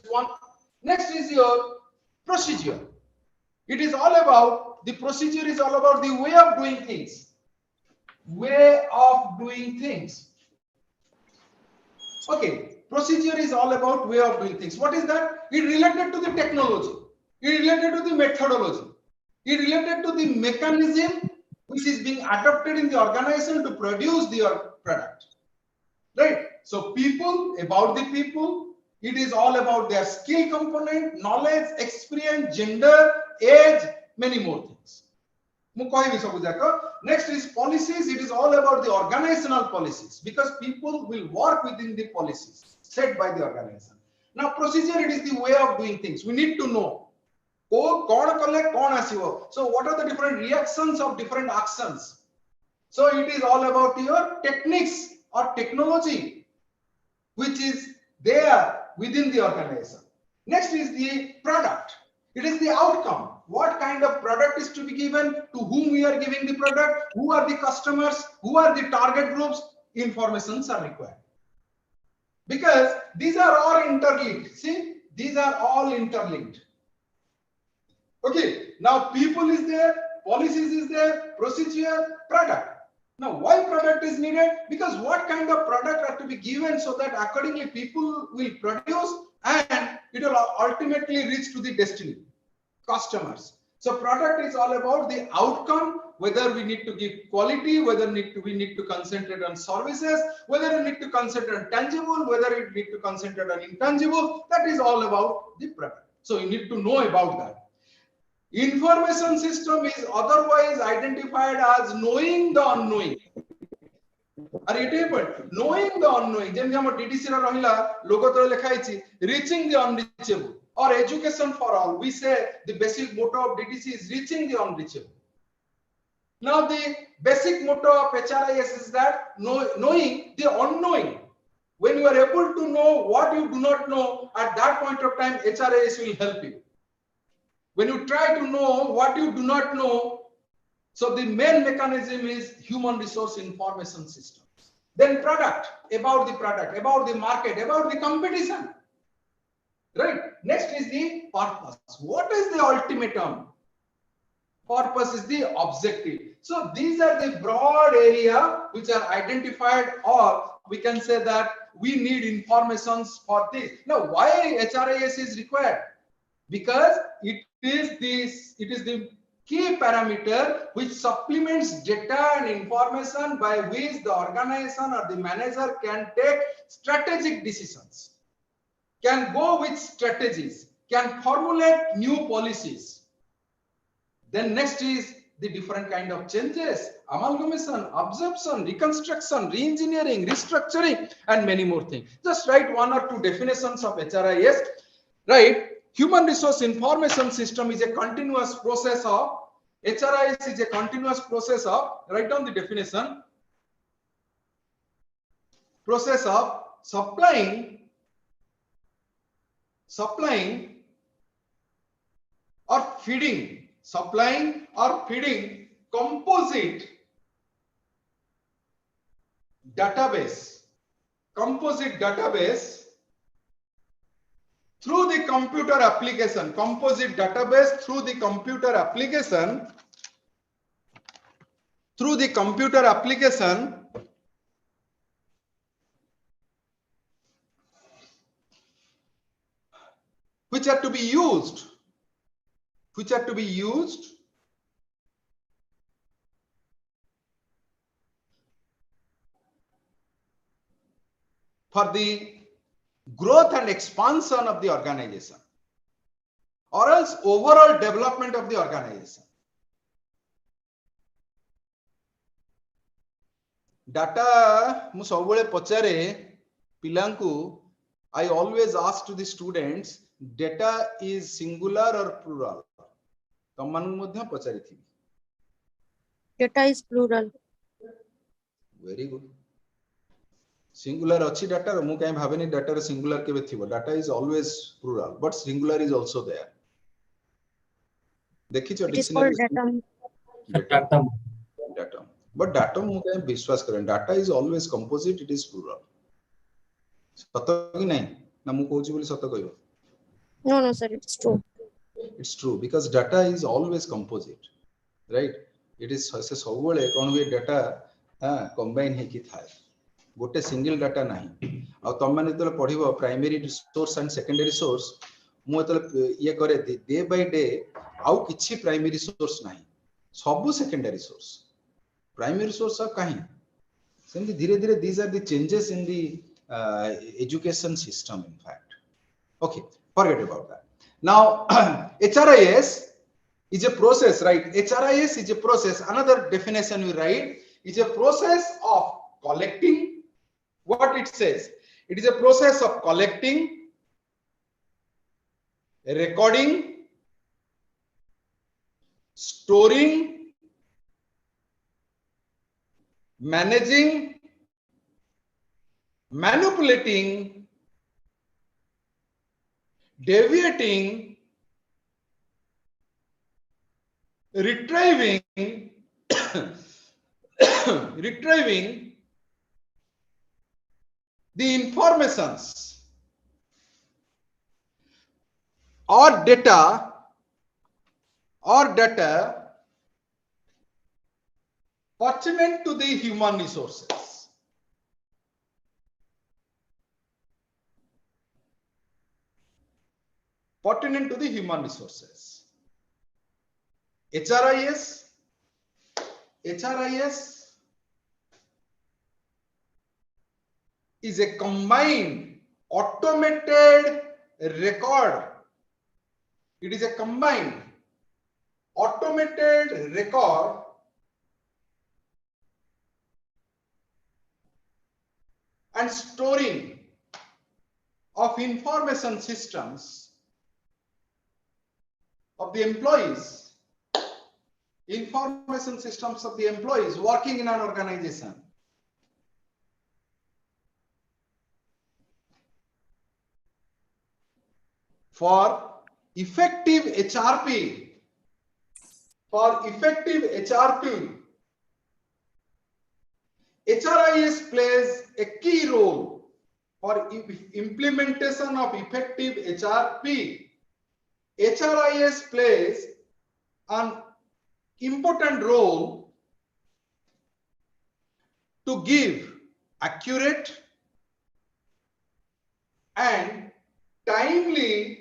one. Next is your procedure. It is all about, the procedure is all about the way of doing things. Way of doing things. Okay, procedure is all about way of doing things. What is that? It related to the technology. It related to the methodology. It related to the mechanism which is being adopted in the organization to produce your product. Right? So people, about the people, it is all about their skill component, knowledge, experience, gender, age, many more things. Next is policies. It is all about the organizational policies, because people will work within the policies set by the organization. Now procedure, it is the way of doing things. We need to know. So what are the different reactions of different actions? So it is all about your techniques or technology which is there within the organization. Next is the product. It is the outcome. What kind of product is to be given, to whom we are giving the product, who are the customers, who are the target groups, informations are required. Because these are all interlinked. See, these are all interlinked. Okay, now people is there, policies is there, procedure, product. Now why product is needed? Because what kind of product are to be given so that accordingly people will produce and it will ultimately reach to the destiny, customers. So product is all about the outcome, whether we need to give quality, whether we need to concentrate on services, whether we need to concentrate on tangible, whether we need to concentrate on intangible. That is all about the product. So you need to know about that. Information system is otherwise identified as knowing the unknowing. Knowing the unknowing. Jemti amar DDC ra rahila logo tole lekha aichi reaching the unreachable or education for all. We say the basic motto of DDC is reaching the unreachable. Now the basic motto of HRIS is that knowing the unknowing. When you are able to know what you do not know, at that point of time HRIS will help you. When you try to know what you do not know, so the main mechanism is human resource information systems. Then product, about the market, about the competition. Right? Next is the purpose. What is the ultimatum? Purpose is the objective. So these are the broad area which are identified, or we can say that we need informations for this. Now why HRIS is required? Because it is the key parameter which supplements data and information by which the organization or the manager can take strategic decisions, can go with strategies, can formulate new policies. Then next is the different kind of changes, amalgamation, absorption, reconstruction, re-engineering, restructuring, and many more things. Just write one or two definitions of HRIS. Right? Human resource information system is a continuous process of, HRIS is a continuous process of, write down the definition, process of supplying or feeding composite database through the computer application, which are to be used for the growth and expansion of the organization, or else overall development of the organization. Data mu sabule pachare pilanku, I always ask to the students, data is singular or plural? Tamanu madhya pacharithi. Data is plural. Very good. Singular achi data mu kai bhaveni data re singular kebe thibo. Data is always plural, but singular is also there. Dekhicho dictionary. Datum. But datum mu kai vishwas karen. Data is always composite, it is plural. Sato ki nahi? Na mu kohuchi boli sato kohibo. No, sir, it's true. It's true because data is always composite, right? It is se सबुले कोन भी data combine हे कि थाए गोटे single data नाही आ तुम माने तो पढिबो primary source and secondary source मु तो ये करे डे बाय डे आउ किछि प्राइमरी सोर्स नाही सब सेकेंडरी सोर्स प्राइमरी सोर्स काहे सेमती धीरे धीरे these are the changes in the education system in fact. Okay, forget about that. Now HRIS is a process, right? HRIS is a process. Another definition we write is a process of collecting. What it says, it is a process of collecting, recording, storing, managing, manipulating, deviating, retrieving retrieving the informations or data pertinent to the human resources. Pertinent to the human resources. HRIS is a combined automated record. It is a combined automated record and storing of information systems of the employees, information systems of the employees working in an organization. For effective HRP, HRIS plays a key role for implementation of effective HRP. HRIS plays an important role to give accurate and timely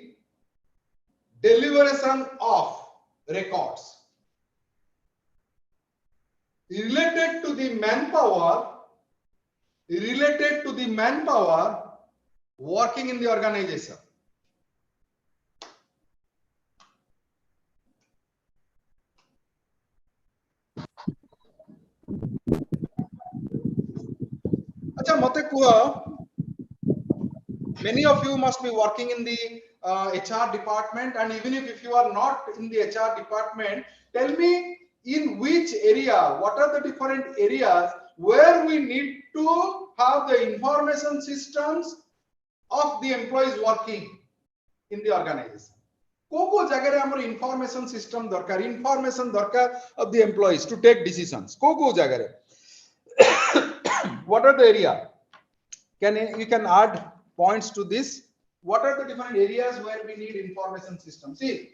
deliberation of records related to the manpower working in the organization. Acha mate kuha, many of you must be working in the HR department, and even if you are not in the HR department, tell me in which area, what are the different areas where we need to have the information systems of the employees working in the organization. Ko jagare amar information system darkar, information darkar of the employees to take decisions. Ko jagare. What are the area? You can add points to this. What are the different areas where we need information system? See,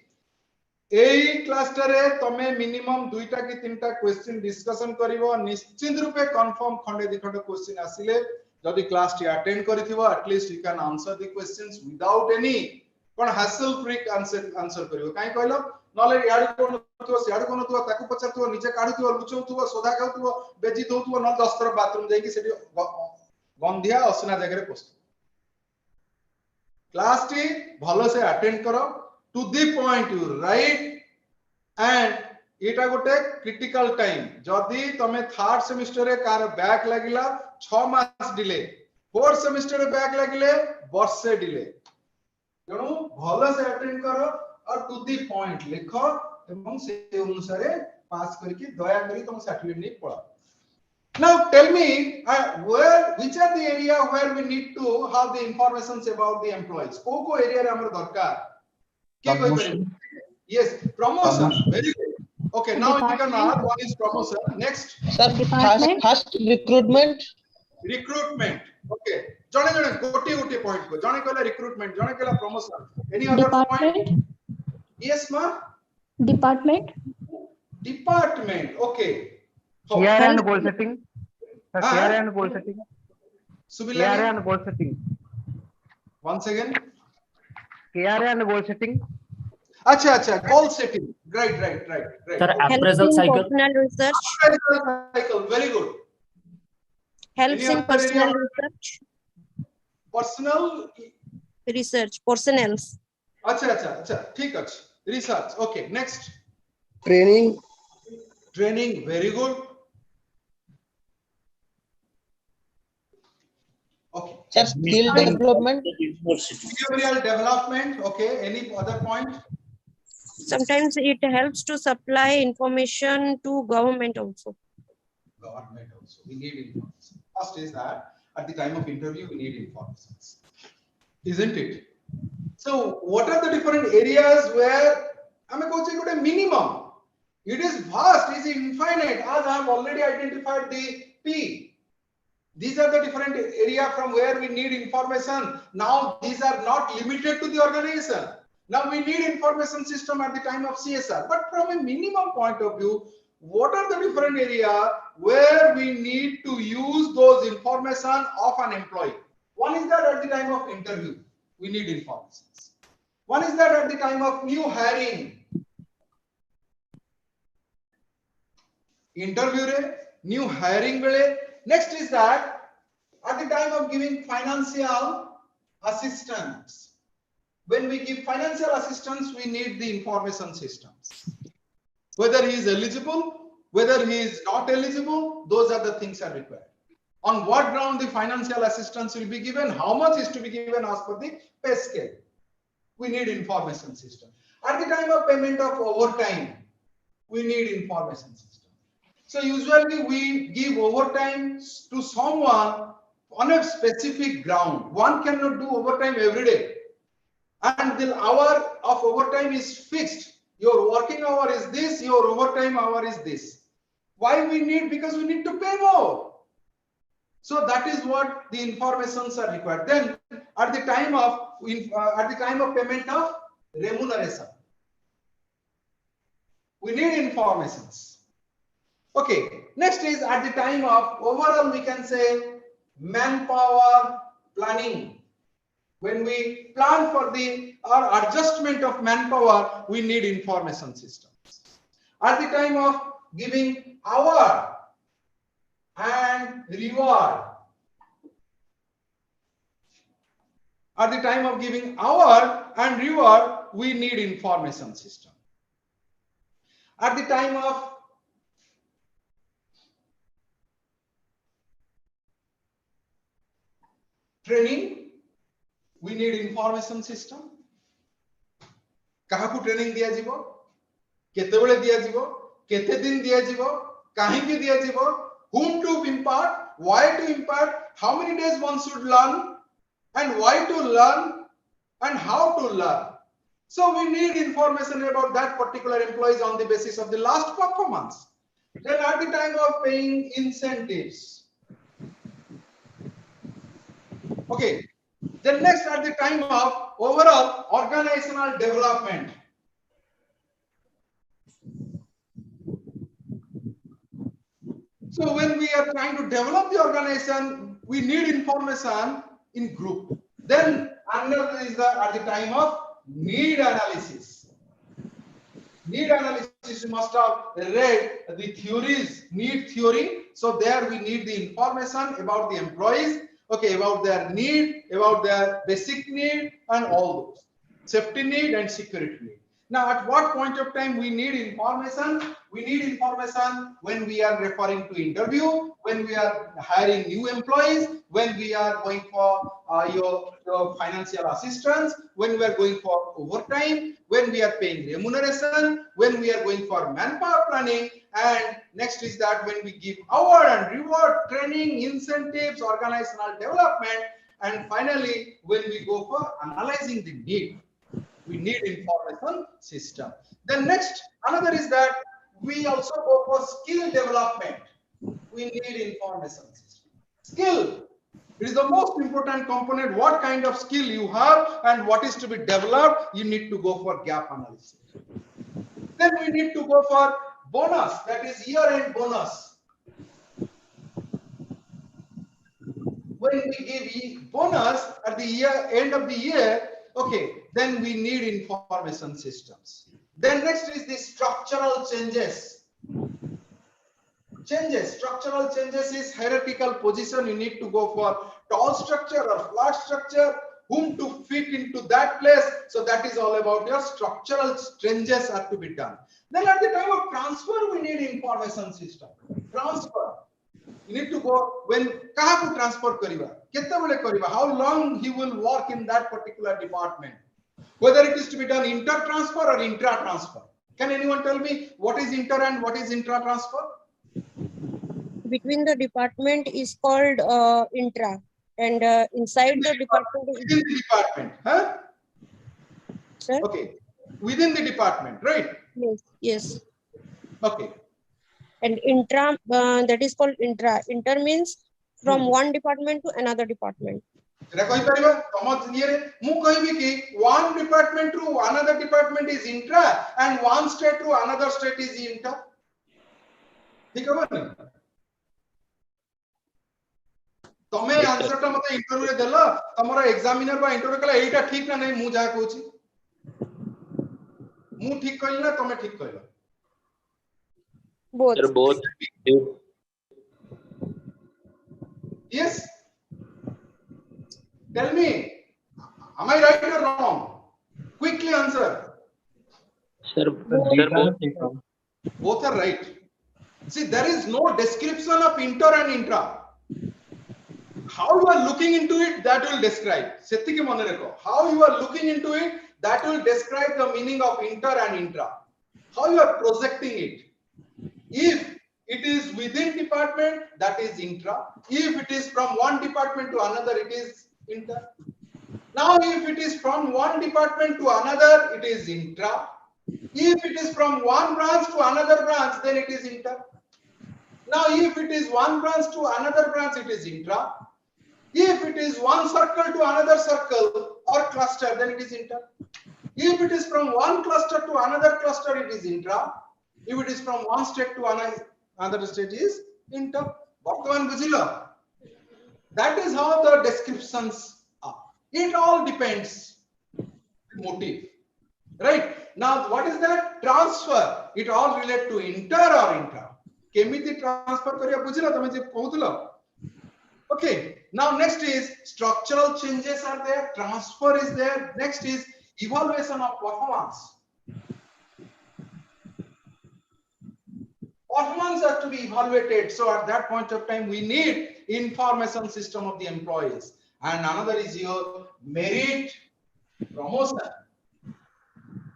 A cluster रे तमे minimum 2टा कि 3टा question discussion करिवो, निश्चित रूपे confirm खंडे दिखंड question आसिले जदि class T attend करिथिवो, at least you can answer the questions without any पण hassle free answer करिवो. काई कहलो नले याड कोन थो सियाड कोन थो ताकू पचरथो नीचे काढुथो लुचौथो सोधा खाउथो बेजी दोथो न 10 थर बाथरूम जाई कि सेठी गंधिया असना जगह रे पोस्ट. क्लास टी भलो से अटेंड करो, to the point you write, and एटा गोटे क्रिटिकल टाइम. जदि तमे थर्ड सेमिस्टर रे कार बैक लागिला 6 मास डिले, फोर्थ सेमिस्टर रे बैक लागिले वर्षे डिले. जणु भलो से अटेंड करो और टू द पॉइंट लिखो एवं से अनुसार पास करके दया करी तुम सर्टिफिकेट नहीं पढ़ा. Now tell me which are the area where we need to have the informations about the employees. को area रे हमर दरकार के कोई करे. Yes, promotion. Very good. Okay, now you can add one is promotion. Next, sir, first recruitment. Okay. Jane gotti point ko. Jane kala recruitment, jane kala promotion. Any other point? Yes, ma. Department. Department. Okay. KRA and goal setting. Sir, Ah? KRA and goal setting. KRA and goal setting. Once again. KRA and goal setting. Acha, goal setting. Right. Sir, appraisal cycle. Personal research. Appraisal cycle. Very good. Helps Any in other personal area? research. Personal. Research. Personnels. Acha. ठीक है. Research. Okay. Next. Training. Very good. Okay. Skill development. Behavioral development. Okay. Any other point? Sometimes it helps to supply information to government also. Government also. We need information. First is that at the time of interview, we need information. Isn't it? So what are the different areas where I'm going to go to minimum? It is vast, it is infinite. As I have already identified the P. These are the different areas from where we need information. Now these are not limited to the organization. Now we need information system at the time of CSR. But from a minimum point of view, what are the different areas where we need to use those information of an employee? One is that at the time of interview, we need information. One is that at the time of new hiring. Interview, new hiring. Next is that at the time of giving financial assistance. When we give financial assistance, we need the information systems. Whether he is eligible, whether he is not eligible, those are the things are required. On what ground the financial assistance will be given, how much is to be given as per the pay scale. We need information system. At the time of payment of overtime, we need information system. So usually we give overtime to someone on a specific ground. One cannot do overtime every day. And the hour of overtime is fixed. Your working hour is this, your overtime hour is this. Why we need? Because we need to pay more. So that is what the informations are required. Then at the time of payment of remuneration, we need informations. Okay. Next is at the time of overall, we can say manpower planning. When we plan for our adjustment of manpower, we need information systems. At the time of giving award and reward, at the time of giving award and reward, we need information system. At the time of training, we need information system. काहाकू training दिया जीवो, केते बेले दिया जीवो, केते दिन दिया जीवो, काहेकि दिया जीवो, whom to impart, why to impart, how many days one should learn, and why to learn, and how to learn. So we need information about that particular employees on the basis of the last performance. Then at the time of paying incentives. Okay. Then next at the time of overall organizational development. So when we are trying to develop the organization, we need information in group. Then another is at the time of need analysis. Need analysis, you must have read the theories, need theory. So there we need the information about the employees, okay, about their need, about their basic need, and all those safety need and security need. Now, at what point of time we need information? We need information when we are referring to interview, when we are hiring new employees, when we are going for your financial assistance, when we are going for overtime, when we are paying remuneration, when we are going for manpower planning, and next is that when we give award and reward, training, incentives, organizational development, and finally when we go for analyzing the need. We need information system. Then next, another is that we also go for skill development. We need information system. Skill. It is the most important component. What kind of skill you have and what is to be developed, you need to go for gap analysis. Then we need to go for bonus, that is year-end bonus. When we give bonus at the end of the year, okay, then we need information systems. Then next is the structural changes. Structural changes is hierarchical position. You need to go for tall structure or flat structure, whom to fit into that place. So that is all about your structural changes are to be done. Then at the time of transfer, we need information system. Transfer. You need to go when kahaku transfer kariba, kettabele kariba, how long he will work in that particular department. Whether it is to be done inter-transfer or intra-transfer. Can anyone tell me what is inter and what is intra-transfer? Between the department is called intra, and inside the department is within the department, huh? sir? Okay, within the department, right? Yes, yes. Okay. And intra, that is called intra. Inter means from one department to another department. One department to another department is intra, and one state to another state is inter. तमे answer टा मते interview रे देला तमरा examiner बा interview कला एटा ठीक ना नहीं मु जा कहूची मु ठीक कहली ना तमे ठीक कहला Both. Sir, both. Yes, tell me, am I right or wrong? Quickly answer. Sir, Both are right. See, there is no description of inter and intra. How you are looking into it, that will describe. How you are looking into it, that will describe the meaning of inter and intra. How you are projecting it. If it is within department, that is intra. If it is from one department to another, it is inter. Now, if it is from one department to another, it is intra. If it is from one branch to another branch, then it is inter. Now, if it is one branch to another branch, it is intra. If it is one circle to another circle or cluster, then it is inter. If it is from one cluster to another cluster, it is intra. If it is from one state to another state, is inter. That is how the descriptions are. It all depends on the motive. Right? Now, what is that? Transfer. It all relate to inter or intra. Kemiti transfer kariya bujhila tame je kohutula. Okay. Now, next is structural changes are there. Transfer is there. Next is evaluation of performance. Performance has to be evaluated. So at that point of time, we need information system of the employees. And another is your merit promotion.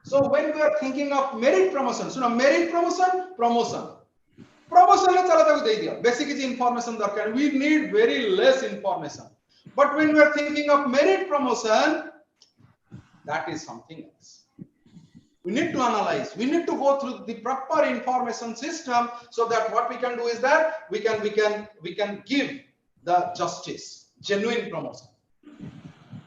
So when we are thinking of merit promotion, so now merit promotion, promotion. Promotion is basic information. We need very less information. But when we are thinking of merit promotion, that is something else. We need to analyze. We need to go through the proper information system so that what we can do is that we can give the justice, genuine promotion.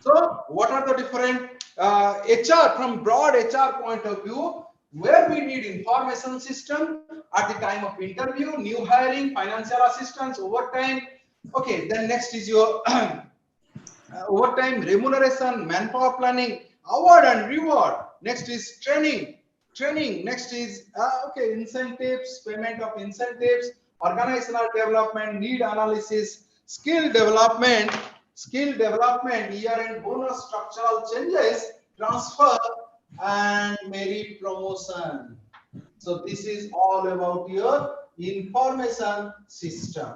So what are the different HR from broad HR point of view, where we need information system at the time of interview, new hiring, financial assistance, overtime. Okay, then next is your overtime, remuneration, manpower planning, award and reward. Next is training. Next is incentives, payment of incentives, organizational development, need analysis, skill development, year-end bonus, structural changes, transfer, and merit promotion. So this is all about your information system.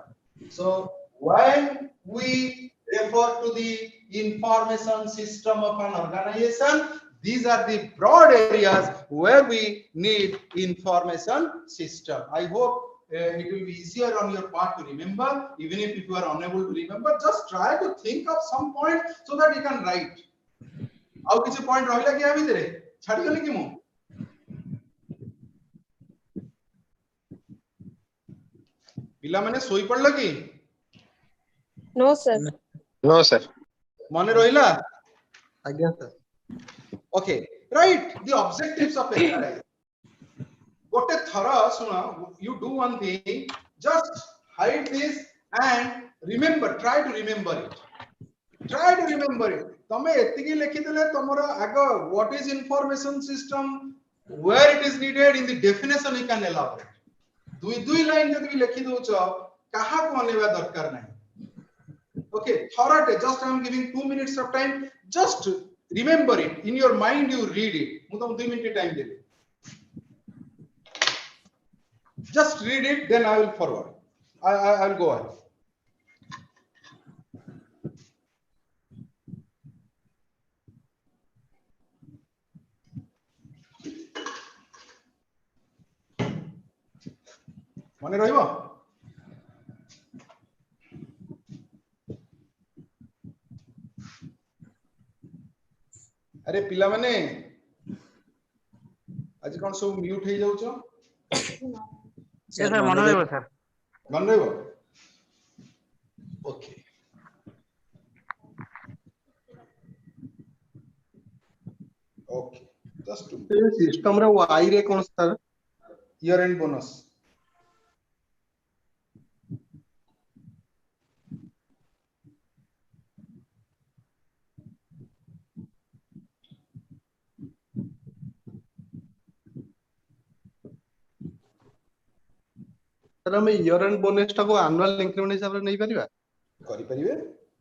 So when we refer to the information system of an organization, these are the broad areas where we need information system. I hope it will be easier on your part to remember. Even if you are unable to remember, just try to think of some point so that you can write. How kichi point rahila ki ami dere chhadi gale ki mu pila mane soi padla ki? No, sir. No, sir. मने रहिला Again, sir. okay right the objectives of HRI गोटे थरा सुना you do one thing just hide this and remember try to remember it तमे एतिकी लिखि देले तमरो आगो what is information system where it is needed in the definition you can elaborate दुई line जदि लिखि दोछ कहा को अनेवा दरकार नाही okay थराटे just I am giving 2 minutes of time just remember it in your mind you read it मु तुम 2 minute time देबे just read it then I will forward I will go ahead मने रहिबो अरे पिला माने आज कोन सब म्यूट हे जाउ छ Yes, sir. मन रहइबो सर. मन रहिबो ओके ओके जस्ट सिस्टम रे वाई रे कोन sir year end bonus sir हम ईयर एंड बोनस टा को एनुअल इंक्रीमेंट हिसाब रे नै परिबा करि परिबे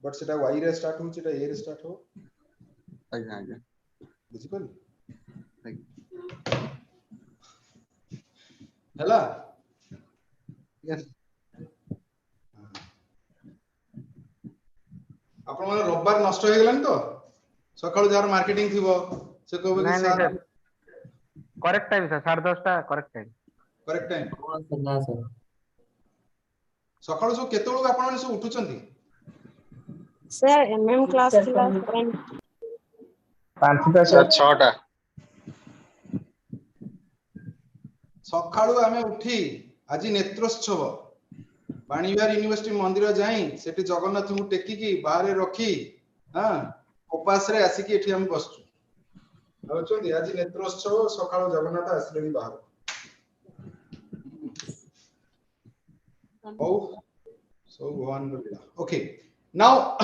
बट सेटा वाई रे स्टार्ट होछि ता ए रे स्टार्ट हो आज्ञा बुझि पल हला यस आपण माने रविवार नष्ट हो गेलन तो सकाळ जार मार्केटिंग थिबो से कहबे कि नहीं सर. करेक्ट टाइम सर 10:30 टा करेक्ट टाइम. करेक्ट टाइम ना सर सकाळ सो केते लोग आपण माने सब उठुचंती Sir, MM class थिला and 5टा सर 6 टा सकाळू आमे उठी आजि नेत्रोत्सव बाणीविहार यूनिवर्सिटी मंदिर जाई सेठी जगन्नाथ मु टेकी की बाहरे रखी हां उपास रे आसी की एठी हम बसचु होचोंदी आजि नेत्रोत्सव सकाळू जगन्नाथ आसलेनी बाहर Oh, so one okay. Now,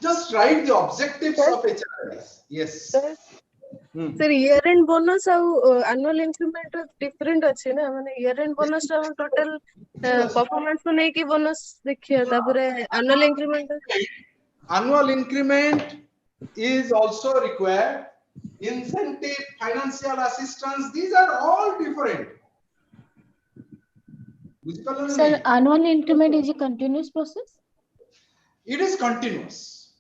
just write the objectives Sir? of HRPD. Yes. sir, sir year end bonus ଆଉ annual increment different अछि ना माने year end bonus टा total performance को नै की bonus देखियो तापरे annual increment Annual increment is also required. Incentive, financial assistance, these are all different. Sir, annual increment is a continuous process? It is continuous.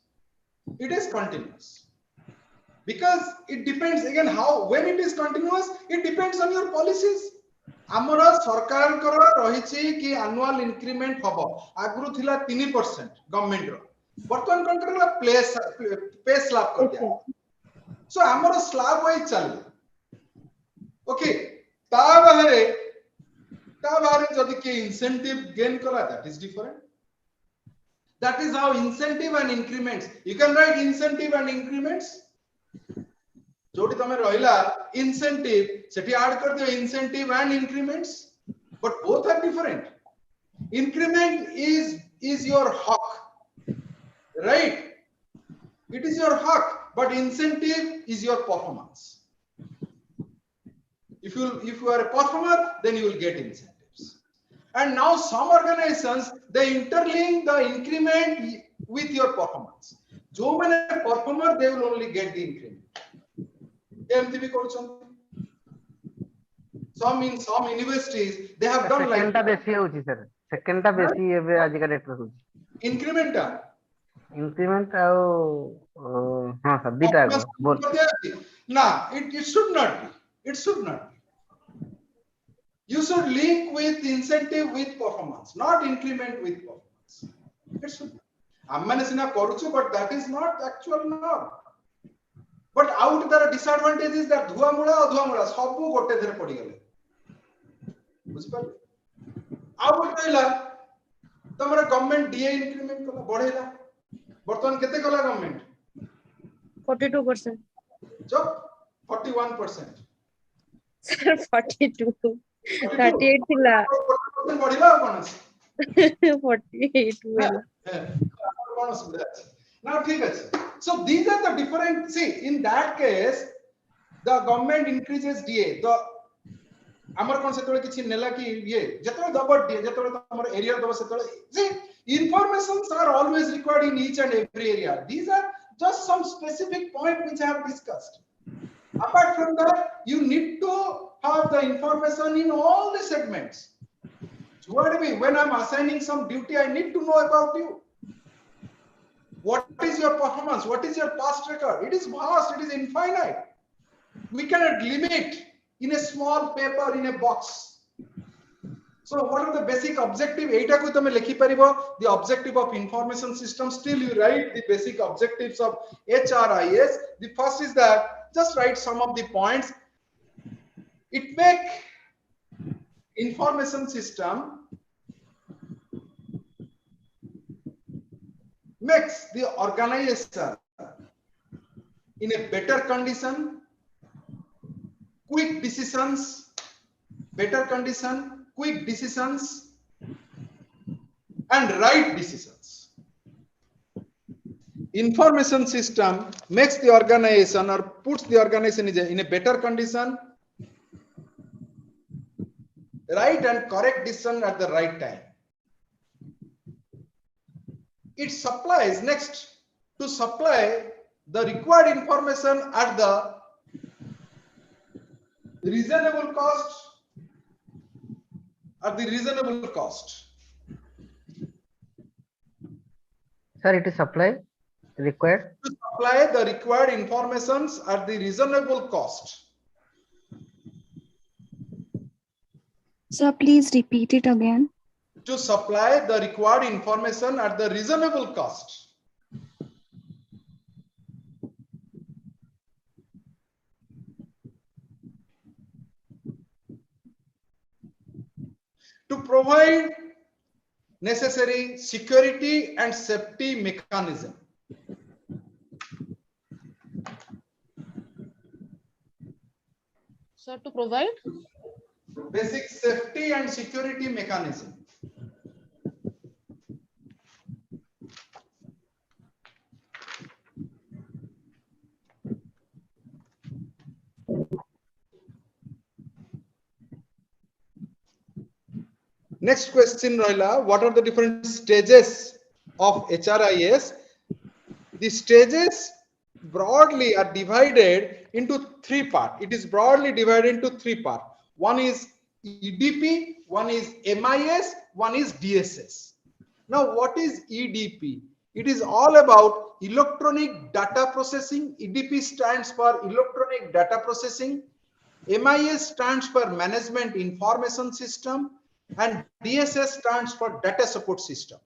It is continuous. Because it depends again how, when it is continuous, it depends on your policies. ଆମର ସରକାରଙ୍କର ରହିଛି କି annual increment ହବ ଆଗରୁ ଥିଲା 3% government ର ବର୍ତ୍ତମାନ କଣ କରିଲା पे स्लैब कर दिया सो ଆମର स्लैब वाइज ଚାଲିଲା ओके ତା बाहर जदि के इंसेंटिव गेन कला that is different that is how incentive and increments you can write incentive and increments जोटी तमे रहिला incentive सेठी ऐड कर दियो incentive and increments but both are different increment is your hak right it is your hak but incentive is your performance if you are a performer then you will get incentives and now some organizations they interlink the increment with your performance जो मैंने performer they will only get the increment एमती भी करूछन some universities they have done like second टा बेसी होची sir second टा बेसी एबे आज का डेट रे होची increment टा इंक्रीमेंट और हां सर बीटा बोल ना it should not be you should link with incentive with performance not increment with performance it should आम्माने Cina करूछु but that is not actual norm but out there disadvantage is that धुआ मुळा सब गोटे धरे पड़ी गेले बुझ पर आउट रहला तमरा government DA increment कला बढ़ेला बर्तमान केते कला गवर्नमेंट 42%. जो 41%. Sir, 42. 38 थिला. 40% बढ़िला कोन अछि 48 वेला. कोन सुविधा अछि now ठीक अछि. So these are the different, see in that case the government increases DA, the हमर कोन सेतोले किछि नेला कि ये जतले दबड DA जतले हमर एरिया दब सेतले, see informations are always required in each and every area. These are just some specific point which I have discussed. Apart from that, you need to have the information in all the segments. So what do when I'm assigning some duty, I need to know about you. What is your performance? What is your past record? It is vast, it is infinite. We cannot limit in a small paper, in a box. So what are the basic objective? Eita ko tame lekhi paribo, the objective of information system. Still you write the basic objectives of HRIS. The first is that just write some of the points. It make information system makes the organization in a better condition, quick decisions, better condition, quick decisions, and right decisions. Information system makes the organization or puts the organization in a better condition, right and correct decision at the right time. It supplies next to supply the required information at the reasonable cost. At the reasonable cost. Sir, it is supply required. To supply the required informations at the reasonable cost. Sir, please repeat it again. To supply the required information at the reasonable cost. To provide necessary security and safety mechanism. Sir, to provide Basic safety and security mechanism. Next question, Roila, what are the different stages of HRIS? The stages broadly are divided into three parts. It is broadly divided into three parts. One is EDP, one is MIS, one is DSS. Now, what is EDP? It is all about electronic data processing. EDP stands for electronic data processing. MIS stands for management information system, and DSS stands for data support system.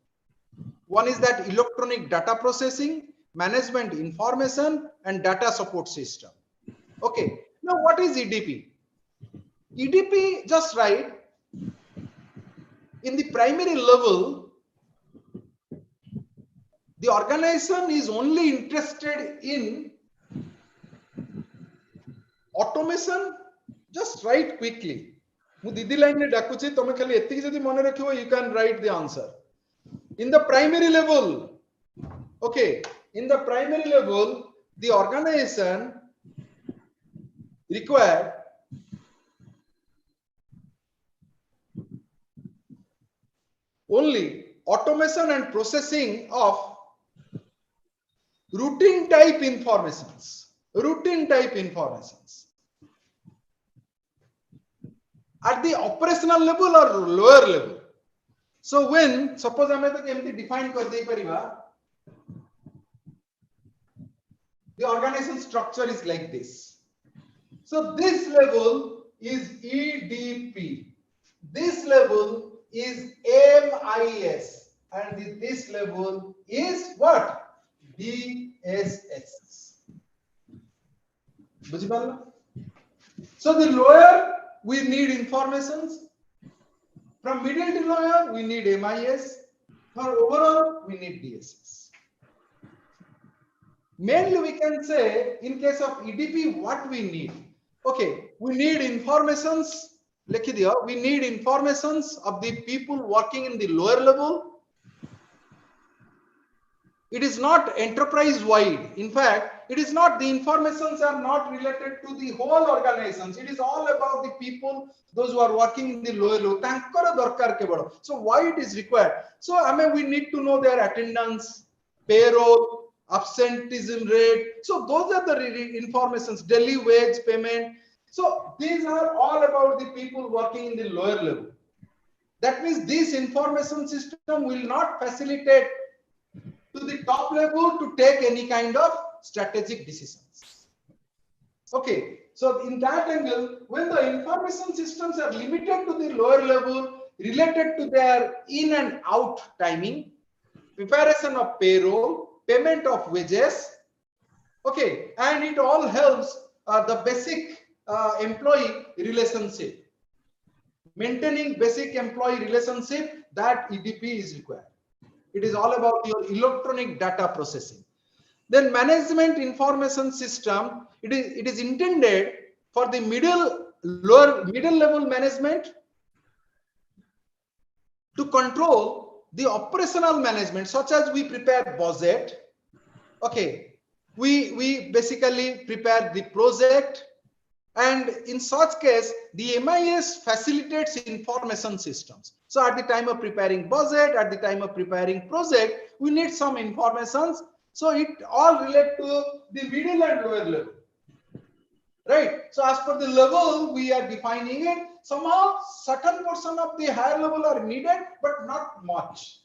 One is that electronic data processing, management information, and data support system. Okay, now what is EDP? EDP, just write, in the primary level, the organization is only interested in automation. Just write quickly. Didi line ne dakuchi, tome khali etiki jodi mone rakhibo, you can write the answer. In the primary level, okay, in the primary level, the organization required only automation and processing of routine type informations. Routine type informations. At the operational level or lower level. So when, suppose I am define the organization structure is like this. So this level is EDP. This level is MIS. And this level is what? DSS. So the lower we need informations. From middle to lower we need MIS. For overall we need DSS. Mainly we can say in case of EDP what we need. Okay, we need informations. We need informations of the people working in the lower level. It is not enterprise wide. In fact, it is not, the informations are not related to the whole organizations. It is all about the people, those who are working in the lower level. So why it is required? So I mean, we need to know their attendance, payroll, absenteeism rate. So those are the informations, daily wage payment. So these are all about the people working in the lower level. That means this information system will not facilitate to the top level to take any kind of strategic decisions. Okay, so in that angle, when the information systems are limited to the lower level, related to their in and out timing, preparation of payroll, payment of wages, okay, and it all helps the basic employee relationship, maintaining basic employee relationship, that EDP is required. It is all about your electronic data processing. Then management information system, it is intended for the middle level management to control the operational management, such as we prepare budget. Okay, we basically prepare the project, and in such case the MIS facilitates information systems. So at the time of preparing budget, at the time of preparing project, we need some informations. So it all relate to the middle and lower level, right? So as per the level we are defining it, somehow certain portion of the higher level are needed, but not much.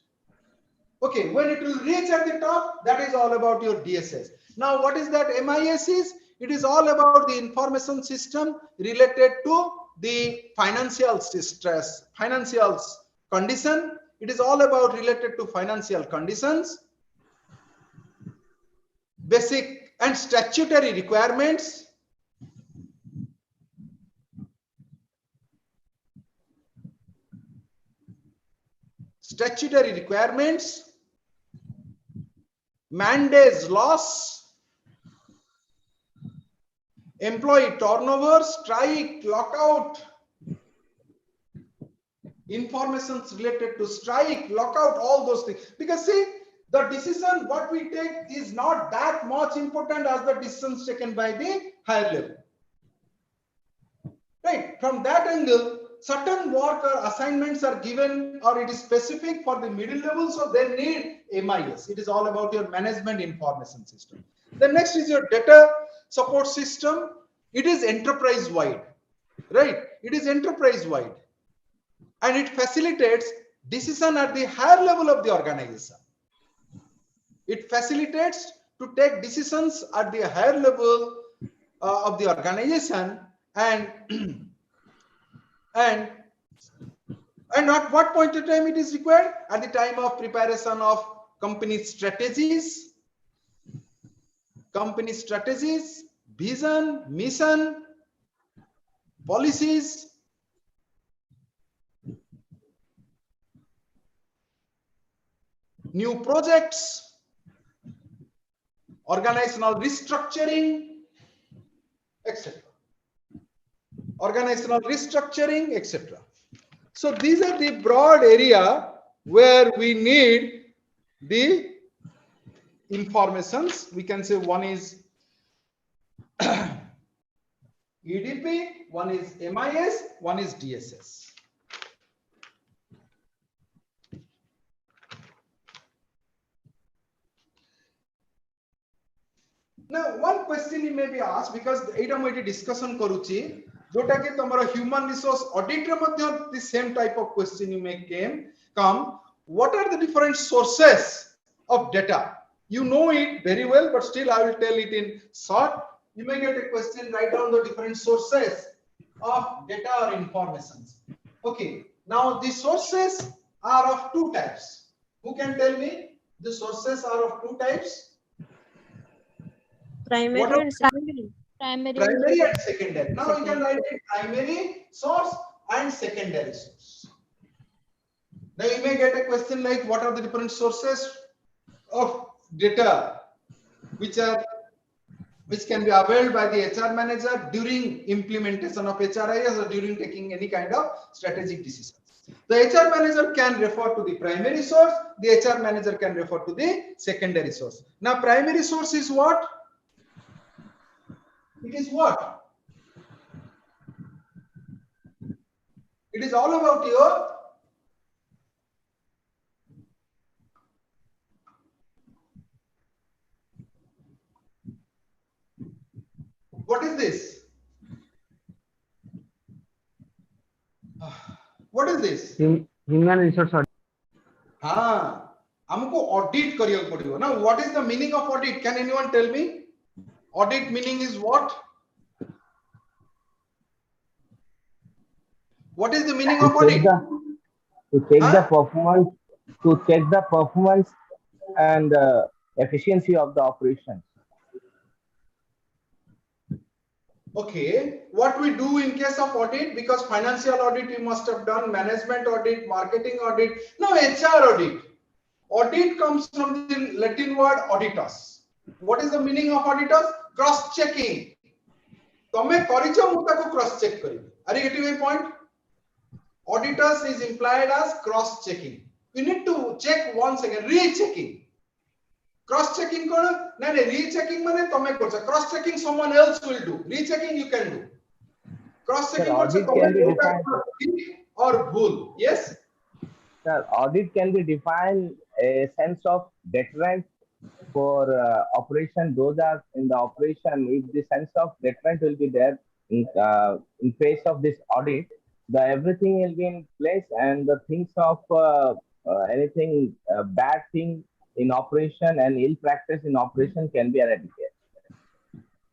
Okay, when it will reach at the top, that is all about your DSS. Now what is that MIS is? It is all about the information system related to the financial stress, financial condition. It is all about related to financial conditions, basic and statutory requirements, mandates loss, employee turnover, strike, lockout, information related to strike, lockout, all those things. Because see, the decision what we take is not that much important as the decisions taken by the higher level. Right? From that angle, certain work or assignments are given, or it is specific for the middle level, so they need MIS. It is all about your management information system. The next is your data support system. It is enterprise wide, right? It is enterprise wide, and it facilitates decision at the higher level of the organization. It facilitates to take decisions at the higher level of the organization, and and at what point of time it is required? At the time of preparation of company strategies, vision, mission, policies, new projects, organizational restructuring, etc. So these are the broad area where we need the informations. We can say one is EDP, one is MIS, one is DSS. Now one question you may be asked, because एटा मैं discussion करूची, जोटा कि तमरा human resource audit रे मध्य the same type of question you may come. What are the different sources of data? You know it very well, but still I will tell it in short. You may get a question, write down the different sources of data or informations. Okay, now the sources are of two types. Who can tell me? The sources are of two types. Primary and secondary. Primary and secondary. Now you can write it primary source and secondary source. Now you may get a question like, what are the different sources of data which are which can be availed by the HR manager during implementation of HRIS or during taking any kind of strategic decisions. The HR manager can refer to the primary source, the HR manager can refer to the secondary source. Now, primary source is what? It is what? It is all about your what is this? What is this? Human resource audit. हाँ, हमको audit करियो पड़ियो. Now, what is the meaning of audit? Can anyone tell me? Audit meaning is what? What is the meaning of audit? To check the performance and efficiency of the operation. Okay, what we do in case of audit, because financial audit you must have done, management audit, marketing audit, now HR audit. Audit comes from the Latin word auditus. What is the meaning of auditus? Cross checking. तमे करिचो मु ताको cross check करिबी. Are you getting my point? Auditus is implied as cross checking. You need to check once again, rechecking. Cross checking कौन? नहीं rechecking माने तमे करछो. Cross checking someone else will do. Rechecking you can do. Cross checking करछो तमे or भूल. Yes. Sir, audit can be defined a sense of deterrent for operation. Those are in the operation. If the sense of deterrent will be there in face of this audit, the everything will be in place, and the things of anything bad thing in operation and ill practice in operation can be eradicated.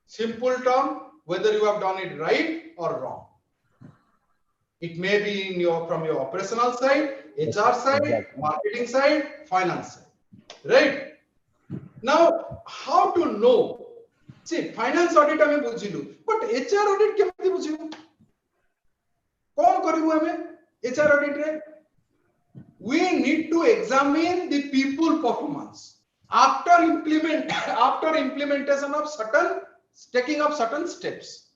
Simple term, whether you have done it right or wrong. It may be in from your operational side, HR side, exactly. Marketing side, finance side. Right? Now, how to know? See, finance audit हमें बुझिलु, but HR audit केमति बुझिबु? कौन करिबु हमें HR audit रे? We need to examine the people performance after implementation of certain taking up certain steps.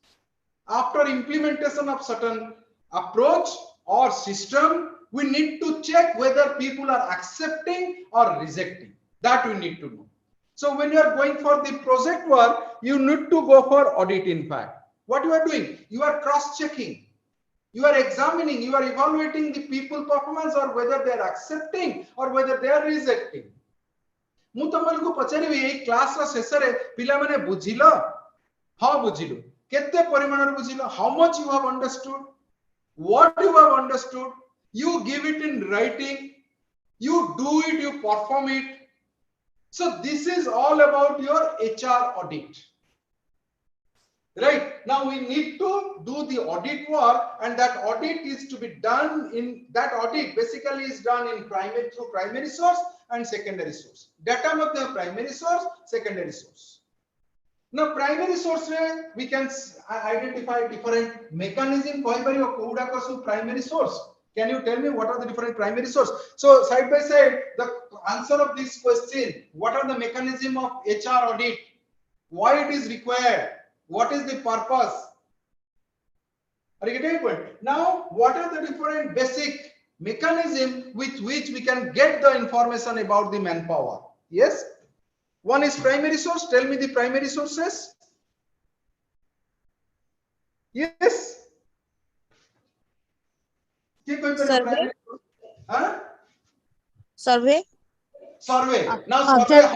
After implementation of certain approach or system, we need to check whether people are accepting or rejecting. That we need to know. So when you are going for the project work, you need to go for audit. In fact, what you are doing, you are cross-checking, you are examining, you are evaluating the people performance or whether they are accepting or whether they are rejecting. मु तमलको पचारिबी ए class रा शेषरे पिला माने बुझिलो हां बुझिलो केते परिमाण रे बुझिलो how much you have understood, what you have understood, you give it in writing, you do it, you perform it. So this is all about your HR audit. Right? Now we need to do the audit work, and that audit is to be done in that audit basically is done in through primary source and secondary source. Data of the primary source, secondary source. Now primary source we can identify different mechanism primary source. Can you tell me what are the different primary source? So side by side, the answer of this question, what are the mechanism of HR audit? Why it is required? What is the purpose? Are you getting the point? Now, what are the different basic mechanism with which we can get the information about the manpower? Yes? One is primary source. Tell me the primary sources. Yes? Survey. Huh? Survey. Survey. Now, survey.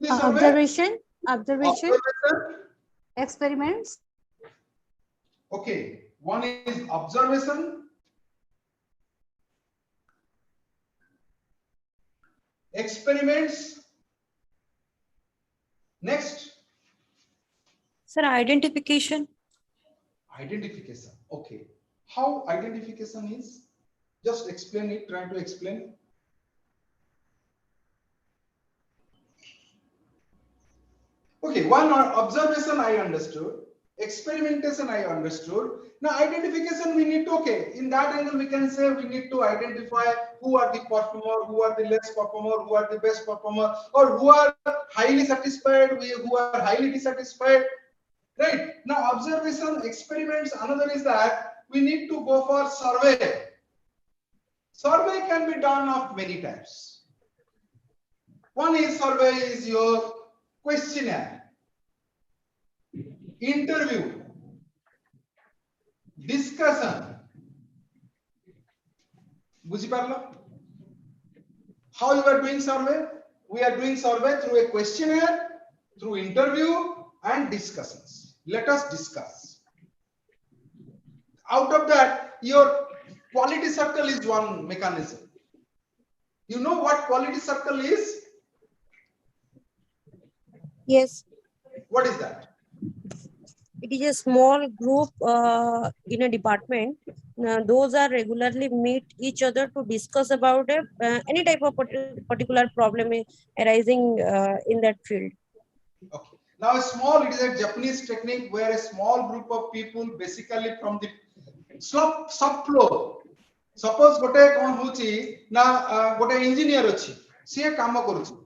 Observation. Observation. Experiments. Okay. One is observation. Experiments. Next. Sir, identification. Identification. Okay. How identification is? Just explain it. Try to explain. Okay. One observation I understood. Experimentation I understood. Now identification we need to, okay, in that angle we can say we need to identify who are the performer, who are the less performer, who are the best performer, or who are highly satisfied, who are highly dissatisfied. Right? Now observation, experiments, another is that we need to go for survey. Survey can be done of many types. One is survey is your questionnaire, interview, discussion. How you are doing survey? We are doing survey through a questionnaire, through interview and discussions. Let us discuss. Out of that, your quality circle is one mechanism. You know what quality circle is? Yes. What is that? It is a small group in a department. Those are regularly meet each other to discuss about any type of particular problem arising in that field. Okay. Now, it is a Japanese technique where a small group of people, basically from the subfloor. Suppose gote kon hochi na gote engineer achi. Siye kamo karuchi.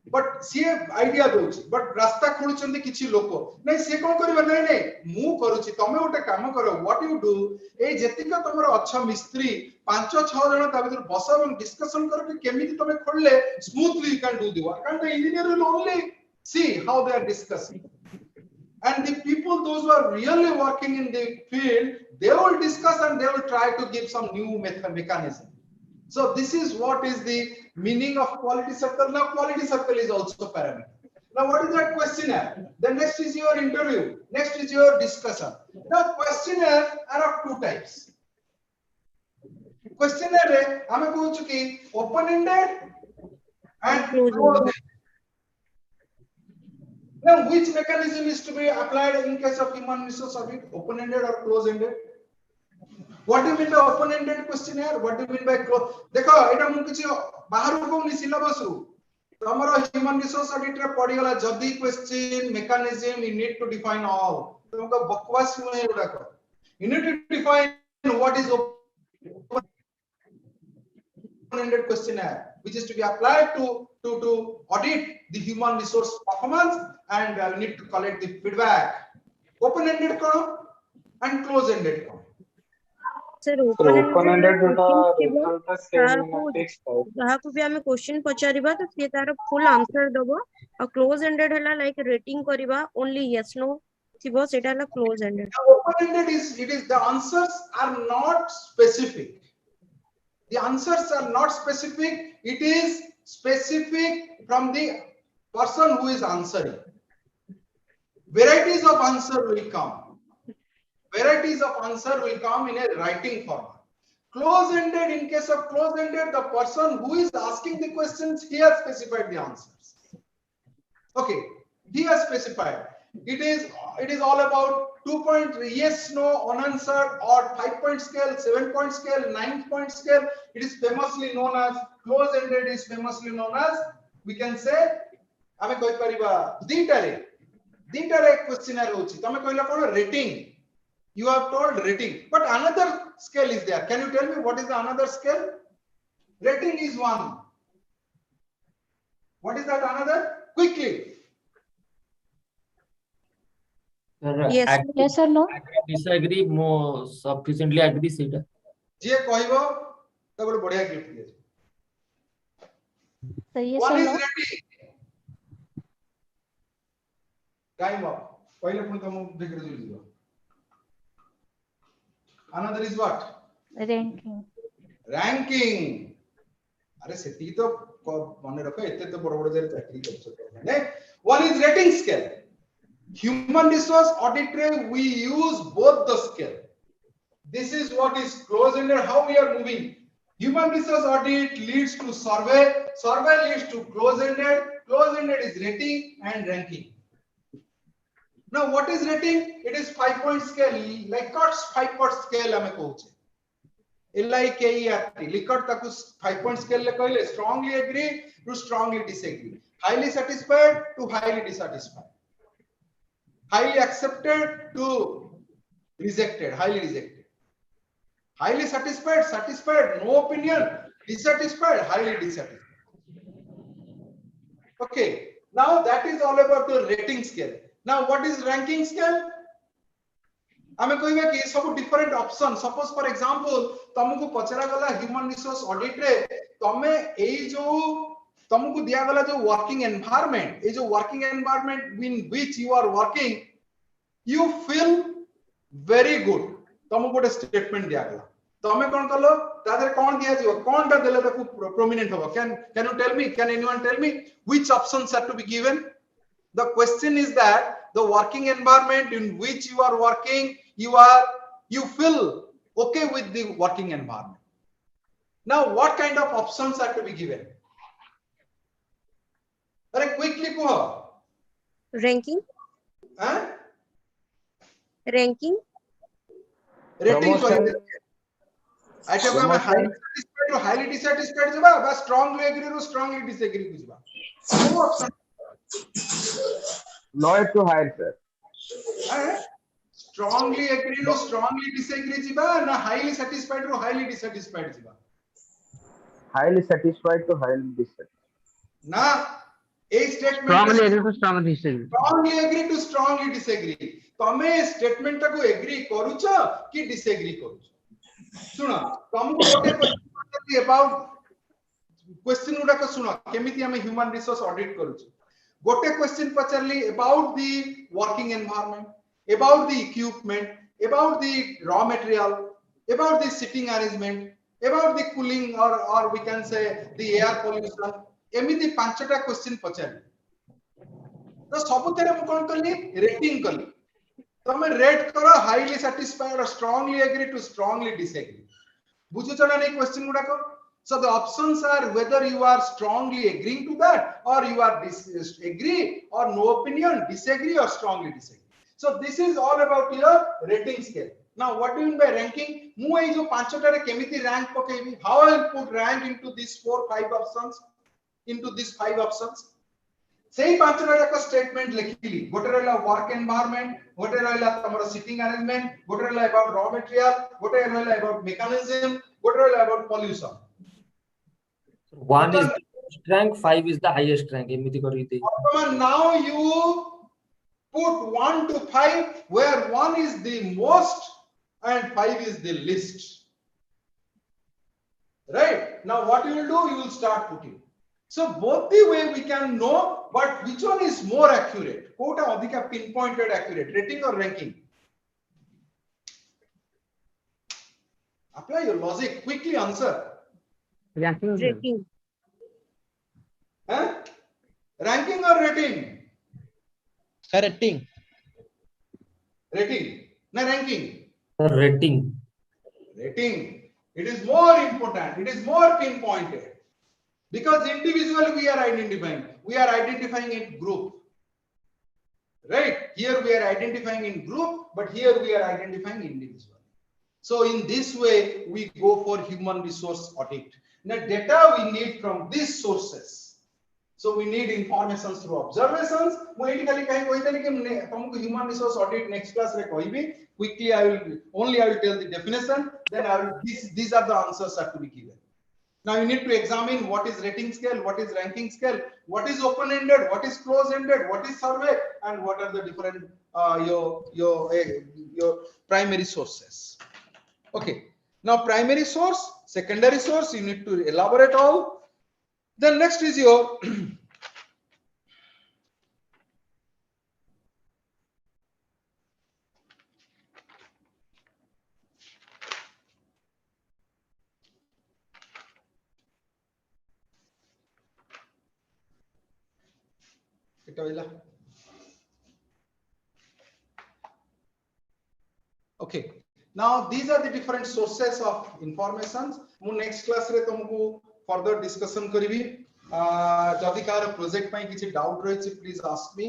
But siye idea dochi. But rasta kholuchandi kichi loko. Nai siye kon kariba nai mu karuchi. Tame gote kamo karo. What you do? Ei jetika tomaro acha mistri 5-6 jana ta bhitor basa ଏବଂ discussion karo ki kemiti tame khole smoothly you can do the work. And the engineer will only see how they are discussing. And the people, those who are really working in the field, they will discuss and they will try to give some new mechanism. So this is what is the meaning of quality circle. Now quality circle is also parameter. Now what is that questionnaire? The next is your interview. Next is your discussion. Now questionnaire are of two types. Questionnaire hame kohuchu ki open ended and closed. Now, which mechanism is to be applied in case of human resource audit? Open-ended or close-ended? What do you mean by open-ended questionnaire? What do you mean by close? देखो, एटा मु किछि बाहर को नि syllabus रु. तमरो human resource audit रे पड़ी गला जदी question mechanism you need to define all. तुमको बकवास नै एटा को. You need to define what is open-ended questionnaire, which is to be applied to audit the human resource performance, and we need to collect the feedback. Open-ended and close-ended. Sir, open-ended jahaku bi ame question pachariba to se tar full answer dabo. A close-ended hela like rating kariba only yes no thibo seta hela close-ended. Open-ended is the answers are not specific. The answers are not specific. It is specific from the person who is answering. Varieties of answer will come. Varieties of answer will come in a writing format. Close-ended, in case of close-ended, the person who is asking the questions, he has specified the answers. Okay, he has specified. It is all about 2-point yes, no, unanswered, or 5-point scale, 7-point scale, 9-point scale. It is famously known as close-ended. Is famously known as, we can say, ame koi pariba dita questionnaire hochi. Tame koila kono rating. You have told rating, but another scale is there. Can you tell me what is the another scale? Rating is one. What is that another? Quickly. Yes. Yes or no? Disagree more sufficiently agree सेटा. जे कहबो त बड़ बढ़िया gift दिए. So yes One or is no? rating. Time up. पहिले पुणी तुम देखिर दियो. Another is what? Ranking. Ranking. अरे सेती तो माने रखो एते तो बड़ बड़ देर चाकरी कर ने. One is rating scale. Human resource audit we use both the scale. This is what is close-ended, how we are moving. Human resource audit leads to survey, survey leads to close-ended, close-ended is rating and ranking. Now what is rating? It is 5-point scale. Likhart's 5-point scale ame koche. LIKERT. Likert taku 5-point scale le kahile strongly agree to strongly disagree. Highly satisfied to highly dissatisfied. Highly accepted to rejected, highly rejected. Highly satisfied, satisfied, no opinion. Dissatisfied, highly dissatisfied. Okay, now that is all about the rating scale. Now what is ranking scale? आमे कहबे कि सब different option suppose for example तुमको पचरा गला human resource audit रे तमे एई जो तुमको दिया गला जो वर्किंग एनवायरनमेंट ए जो working environment in which you are working you feel very good तुमको गोटे स्टेटमेंट दिया गला तमे कोन कलो तादर कोन दिया जिवो कोनटा देले ताकू प्रोमिनेंट हो can you tell me can anyone tell me which options are to be given the question is that the working environment in which you are working you feel okay with the working environment now what kind of options are to be given are quickly go ranking huh ranking rating Promotion. acha ba highly satisfied or highly dissatisfied jaba ba strongly agree or strongly disagree jaba no option lower to higher, sir. Strongly agree or strongly disagree jiba na highly satisfied or highly dissatisfied jiba Highly satisfied to highly dissatisfied. na a statement Strongly agree to strongly disagree. strongly agree to strongly disagree tame statement ta ko agree karucha ki disagree karucha suna तुमको गोटे question about question गुडा को सुनो केमिति हम human resource audit करूछु गोटे question पचरली about the working environment about the equipment about the raw material about the sitting arrangement about the cooling or we can say the air pollution एमिति पांचटा question पचरली तो सबुतरे हम कोन करली rating करली तमे rate करो highly satisfied और strongly agree to strongly disagree बुझुछ ना नै क्वेश्चन गुडा को so the options are whether you are strongly agreeing to that or you are disagree or no opinion disagree or strongly disagree so this is all about your rating scale now what do you mean by ranking mu ei jo panchota re kemiti rank pakaibi how I will put rank into these 4-5 options into these 5 options sei panchota ra statement lekhili gote rela work environment gote rela tamara sitting arrangement gote rela about raw material gote rela about mechanism gote rela about pollution one is the lowest rank, 5 is the highest rank. एमिति करी दे. Now you put 1 to 5, where 1 is the most and 5 is the least. Right? Now what you will do? You will start putting. So both the way we can know, but which one is more accurate? Kota adhika pinpointed accurate, rating or ranking? Apply your logic. Quickly answer. rating Huh? Ranking or rating? Rating. Rating. Na ranking. Rating. Rating. It is more important. It is more pinpointed. Because individually we are identifying. We are identifying in group. Right? Here we are identifying in group, but here we are identifying individually. So in this way, we go for human resource audit. Now data we need from these sources. So we need information through observations. Mu eti khali kahi koitani ki tumku human resource audit next class re koibi. Quickly I will tell the definition. Then I will these are the answers that to be given. Now you need to examine what is rating scale, what is ranking scale, what is open ended, what is close ended, what is survey, and what are the different your primary sources. Okay. Now primary source, secondary source, you need to elaborate all. Then next is your okay. Now these are the different sources of information. Mu next class re tumku further discussion karibi. जदि car project पई किछि doubt रहि छि please ask me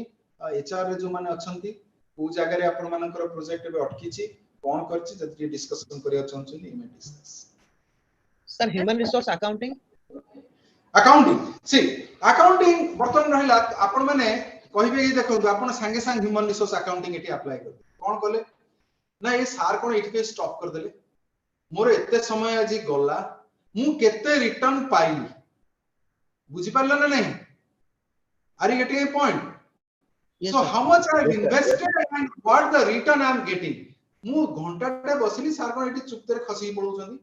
HR रे जो माने अछंती को जगह रे आपण मानकर प्रोजेक्ट बे अटकी छि कोन करछि जदि डिस्कशन करिया चाहछन इमे discuss sir human resource accounting सी अकाउंटिंग बर्तन रहिला आपण माने कहिबे कि देखो आपण संगे संग human resource accounting eighty apply कर कोन करले ना ये सार कोन एटी पे स्टॉप कर देले मोर एते समय आज गला मु केते रिटर्न पाइली बुझी पारला ना नहीं are getting a point Yes, So sir. how much I have Yes, sir. invested and what the return I am getting. ମୁଁ ଘଣ୍ଟାଟେ ବସିଲି ସାର୍ କଣ ଏଠି ଚୁପ୍ତରେ ଖସିକି ପଳଉଛନ୍ତି.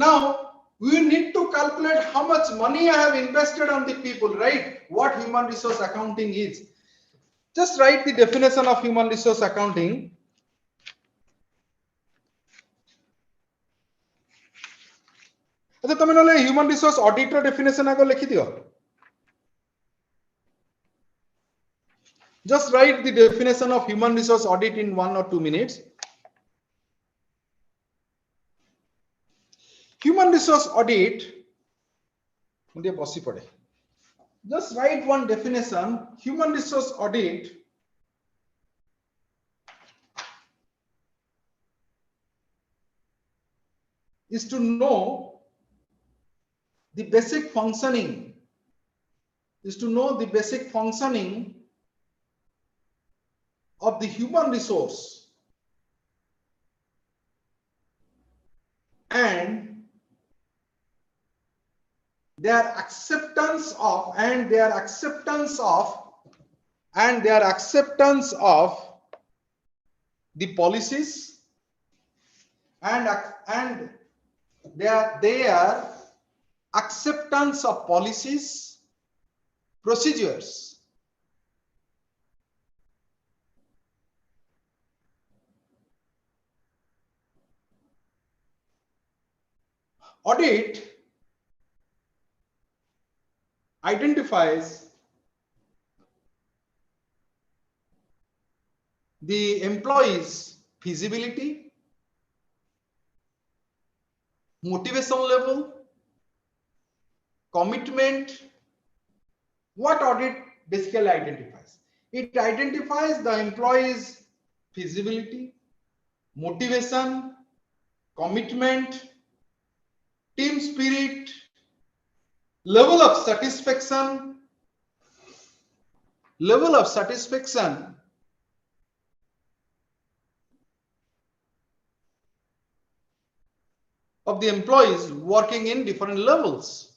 Now we need to calculate how much money I have invested on the people, right? What human resource accounting is. Just write the definition of human resource accounting. अच्छा तुम नले human resource audit रो definition आगो लिखि दियो. Just write the definition of human resource audit in 1 or 2 minutes. Human resource audit, just write one definition. Human resource audit is to know the basic functioning, of the human resource and their acceptance of the policies and their acceptance of policies, procedures. Audit identifies the employee's feasibility, motivation level, commitment. What audit basically identifies? It identifies the employee's feasibility, motivation, commitment, team spirit, level of satisfaction of the employees working in different levels.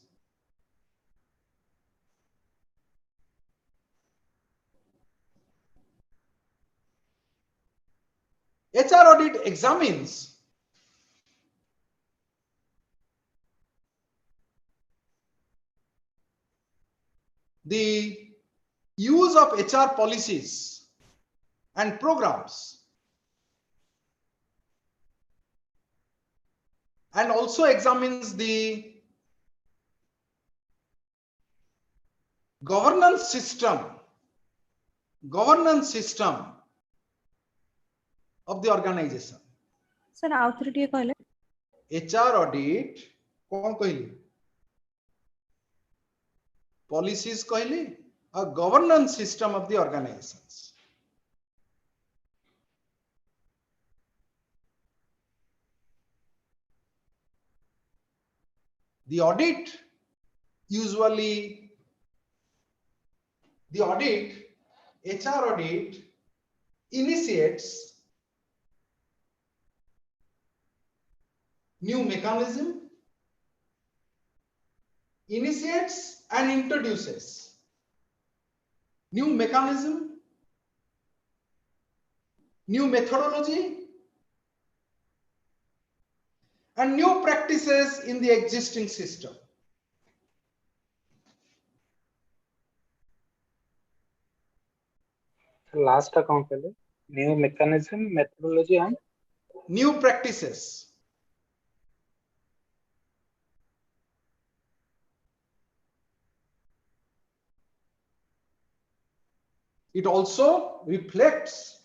HR audit examines the use of HR policies and programs, and also examines the governance system of the organization. Sir, authority कहले HR audit कौन कहली? Policies कहली, a governance system of the organizations. The audit HR audit initiates new mechanism, initiates and introduces new mechanism, new methodology, and new practices in the existing system. Last account pehले new mechanism, methodology and new practices. It also reflects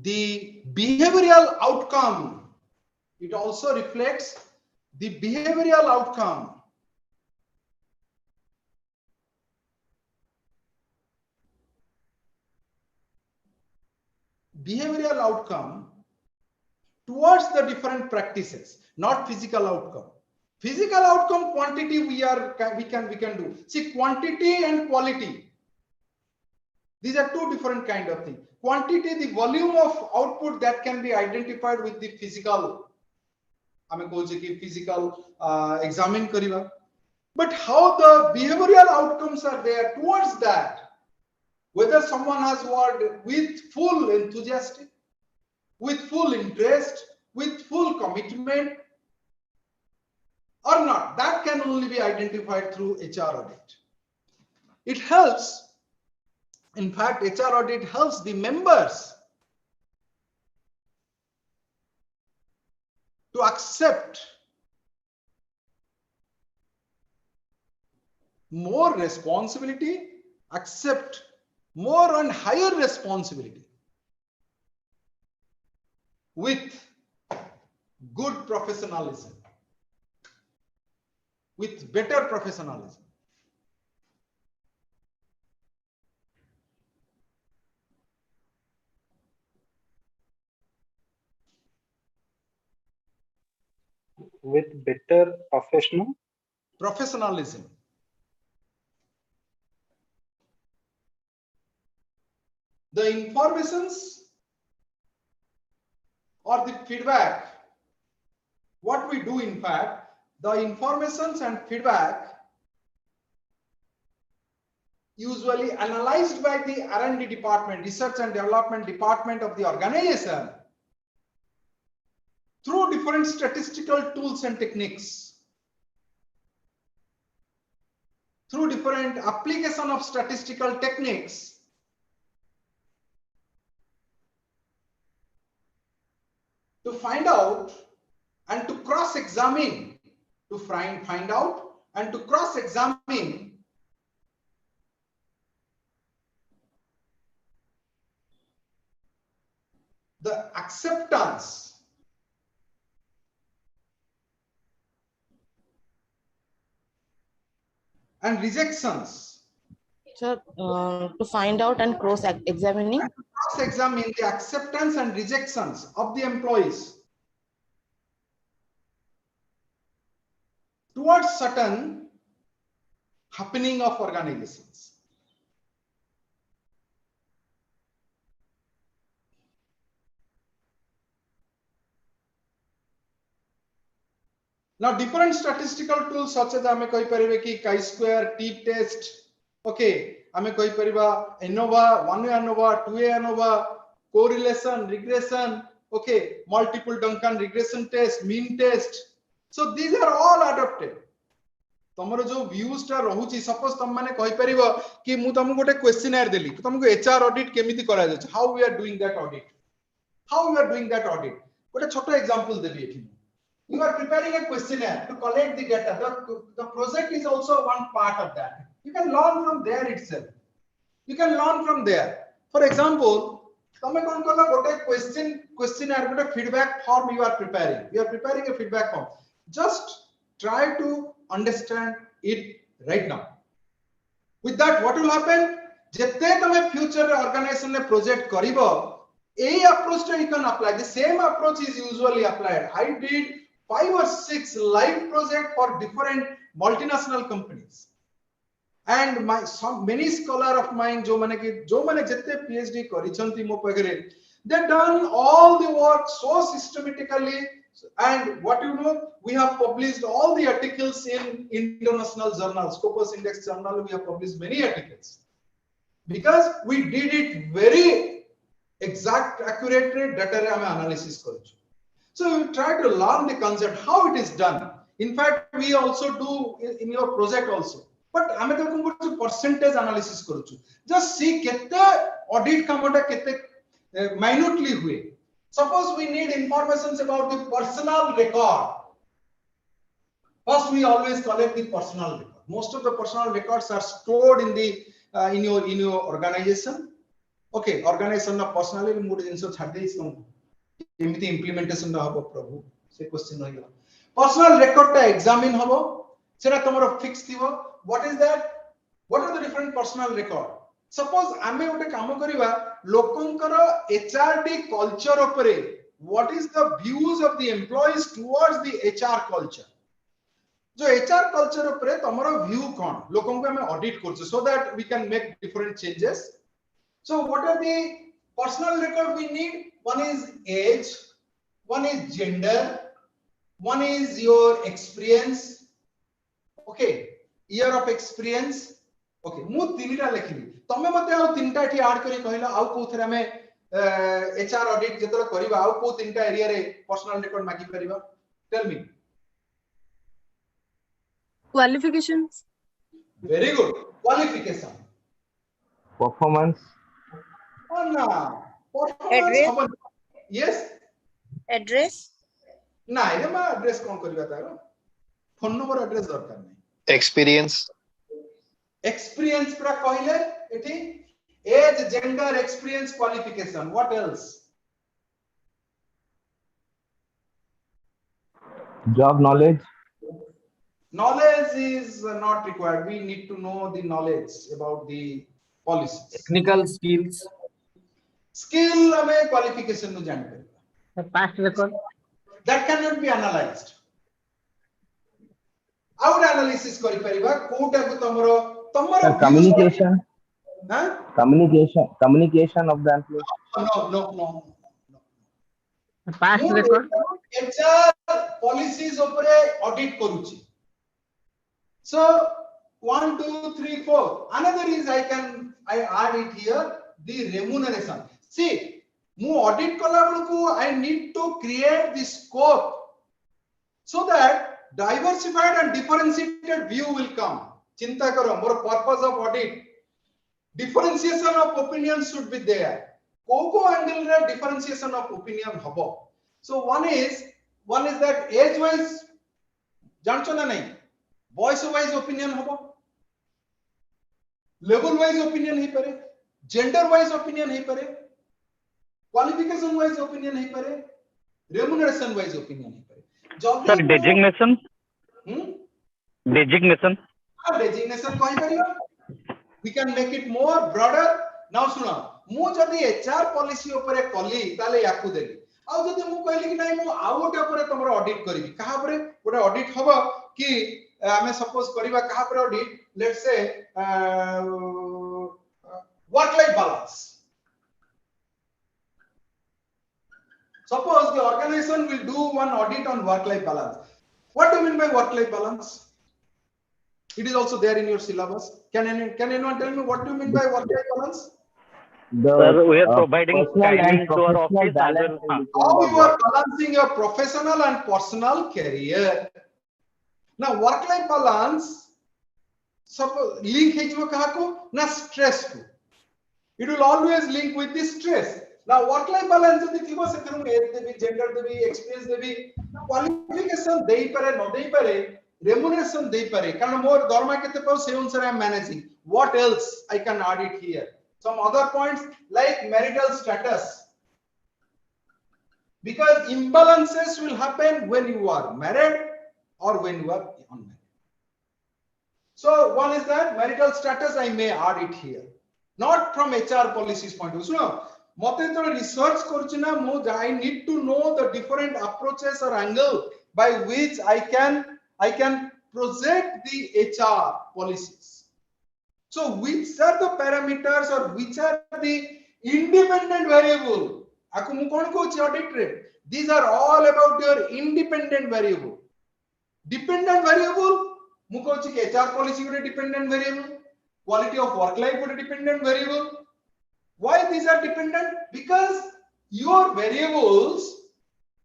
the behavioral outcome. It also reflects the behavioral outcome towards the different practices, not physical outcome. Physical outcome quantity we can do. See, quantity and quality, these are two different kind of things. Quantity, the volume of output that can be identified with the physical आमे कहूचे कि physical examine करिवा but how the behavioral outcomes are there towards that, whether someone has worked with full enthusiasm, with full interest, with full commitment or not, that can only be identified through HR audit. It helps, in fact HR audit helps the members to accept more responsibility, accept more and higher responsibility with good professionalism, with better professionalism. With better Professionalism. The informations or the feedback, what we do, in fact, the informations and feedback usually analyzed by the R&D department, research and development department of the organization through different statistical tools and techniques, through different application of statistical techniques, to find out and to cross-examine, to find out and to cross-examine the acceptance and rejections. So, to find out and cross-examining? Cross-examine the acceptance and rejections of the employees towards certain happening of organizations. Now, different statistical tools such as ame koi paribe ki chi-square, t-test, okay, ame koi pariba ANOVA, one-way ANOVA, two-way ANOVA, correlation, regression, okay, multiple Duncan regression test, mean test. So these are all adopted. तमरो जो views टा रहुची, suppose तुम माने कहि परिबो कि मु तुमको गोटे questionnaire देली तो तुमको एचआर ऑडिट केमिति करा जाय, how we are doing that audit, how we are doing that audit. गोटे छोटो एग्जांपल देबी एठी. You are preparing a questionnaire to collect the data. The project is also one part of that. You can learn from there itself. You can learn from there. For example, तमे कोन Cola गोटे questionnaire गोटे feedback form you are preparing. You are preparing a feedback form. Just try to understand it right now. With that, what will happen? जते तमे future organization ने project करिवो, A approach to you can apply. The same approach is usually applied. I did 5 or 6 live projects for different multinational companies, and many scholar of mine जो माने जते PhD करिसंती मो पगरे, they done all the work so systematically, and what you know, we have published all the articles in international journals, Scopus Index journal. We have published many articles because we did it very exact, accurate data analysis करूछु. So we try to learn the concept, how it is done. In fact, we also do in your project also. But आमे तो कुछ percentage analysis करूछु. Just see केते audit कामटा केते minutely हुए. Suppose we need information about the personal record. First, we always collect the personal record. Most of the personal records are stored in the in your organization. Okay, organization na personally mood jinso chhad deis तुमको. एमिति implementation ना हबो प्रभु से question रही personal record टा examine हबो सेरा तमरो फिक्स थिबो. What is that, what are the different personal record. Suppose आमे ओटे काम करिवा लोकंकर एचआरडी कल्चर उपरे, what is the views of the employees towards the HR culture. जो एचआर कल्चर उपरे तमरो व्यू कोन लोकंको हमें ऑडिट करछ, so that we can make different changes. So what are the personal record we need? One is age, one is gender, one is your experience. Okay, year of experience. Okay, मु तीनटा लिखिली तमे मते आ तीनटा एठी add करी कहला आ कोथरे हमें HR audit जेतरा करबा आ को तीनटा एरिया रे पर्सनल रिकॉर्ड मागी परिबा tell me Qualifications. very good qualification performance oh na performance Address. haba yes Address. ना रे मा एड्रेस कोन करबा तार फोन नंबर एड्रेस दरकार नै experience experience pra कहले एठी age gender experience qualification what else job knowledge knowledge is not required we need to know the knowledge about the policies Technical skills. skill हमें qualification नु जान पे past record. that cannot be analyzed out analysis करि परिबा कोटा को तमरो Sir, communication of the employee. no Past record. HR policies उपरे audit करूची so 1 2 3 4 another is I add it here the remuneration see mu audit kala buluku I need to create the scope so that diversified and differentiated view will come chinta karo more purpose of audit differentiation of opinion should be there ko angle re differentiation of opinion hobo so one is that age wise jancho na nahi voice wise opinion hobo level wise opinion hi pare gender wise opinion hi pare qualification wise opinion hi pare remuneration wise opinion hi pare sir designation designation कहि परिबा we can make it more broader now सुना मु जदी HR policy ऊपर कली ताले याकू देली आ जदी मु कहली कि नाही मु आ गोटे ऊपर तमर ऑडिट करबी कहा ऊपर गोटे ऑडिट हबो कि हमें सपोज करिबा कहा ऊपर audit let's say work life balance suppose the organization will do one audit on work life balance what do you mean by work life balance it is also there in your syllabus can anyone tell me what do you mean by work life balance sir we are providing timing to our office how you are balancing your professional and personal career now work life balance suppose link है जो कहा को ना stress को it will always link with the stress now work life balance जदी थिबो से through as देबी gender देबी experience देबी qualification देई पारे न देई पारे remuneration देई पारे कारण मोर दरमा केते पाउ से अनुसार I am managing what else I can add it here some other points like marital status because imbalances will happen when you are married or when you are unmarried so one is that marital status I may add it here not from HR policies point of view suno मते तो research करछि ना मो I need to know the different approaches or angle by which I can project the HR policies so which are the parameters or which are the independent variable aku mu kon ko audit re these are all about your independent variable dependent variable mu ko HR policy ko dependent variable quality of work life ko dependent variable why these are dependent because your variables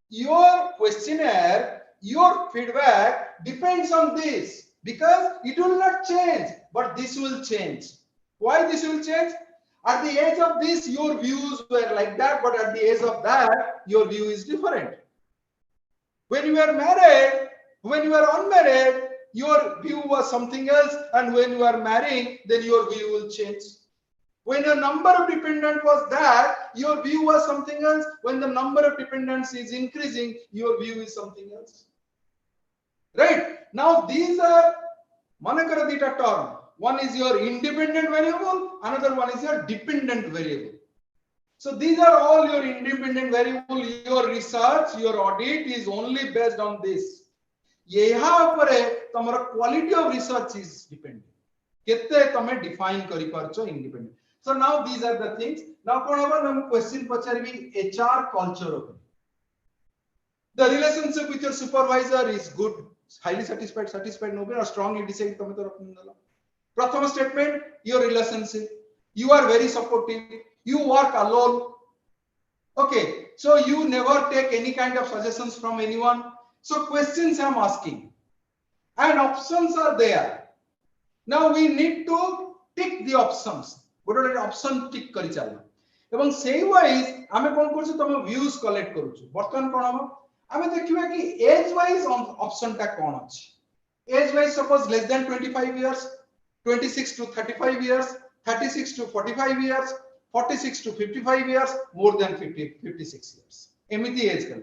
your questionnaire your feedback depends on this because it will not change but this will change why this will change at the age of this your views were like that but at the age of that your view is different when you are married when you are unmarried your view was something else and when you are marrying then your view will change when the number of dependent was that your view was something else when the number of dependents is increasing your view is something else right now these are manakara dita term one is your independent variable another one is your dependent variable so these are all your independent variable your research your audit is only based on this yeha upare tomar quality of research is dependent kette tame define kari parcho independent so now these are the things now kon hoba na question pacharibi HR culture upare The relationship with your supervisor is good, highly satisfied, no, or strongly decide. Pratham statement, your relationship. You are very supportive. You work alone. Okay, so you never take any kind of suggestions from anyone. So questions I am asking, and options are there. Now we need to tick the options. What option tick kari chalo. Ebang same wise, ame kon korchu tama views collect koruchu. Bartan kon habo? Ame dekhiba ki age wise option ta kon achi. Age wise, suppose less than 25 years, 26 to 35 years, 36 to 45 years, 46 to 55 years, more than 56 years. Emiti age kal.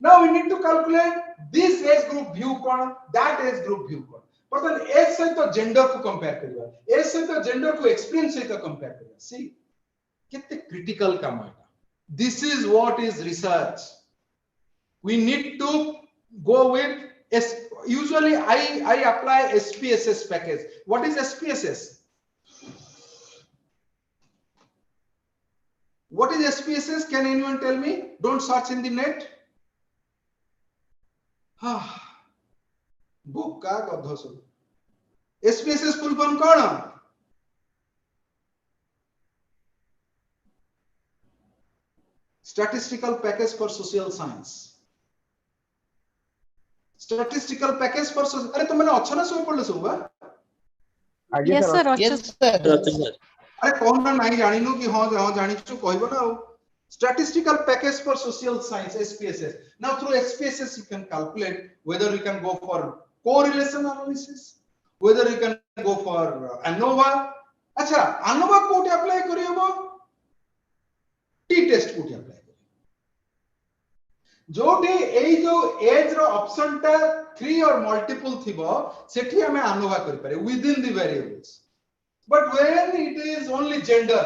Now we need to calculate this age group view kon, that age group view kon. But then age saito gender ko compare kariba. Age saito gender ko experience saito compare kariba. See, kete critical kam hai. This is what is research. We need to go with usually I apply SPSS package. What is SPSS? What is SPSS? Can anyone tell me? Don't search in the net. Book ka gadhosu. SPSS full form kona? Statistical package for social science. Statistical package for social. अरे तो मैंने अच्छा ना सोच पढ़ लो सुबह. Yes sir. Yes sir. अरे कौन ना नहीं जानी नो कि हाँ जानी चु कोई बना हो. Statistical package for social science SPSS. Now through SPSS you can calculate whether you can go for correlation analysis, whether you can go for ANOVA. अच्छा ANOVA कोटे apply करिए वो t-test कोटे apply. जोटे एई जो एज रो ऑप्शन टा 3 और multiple थिबो सेठी हमें अनुभव करि पारे within the variables but when it is only gender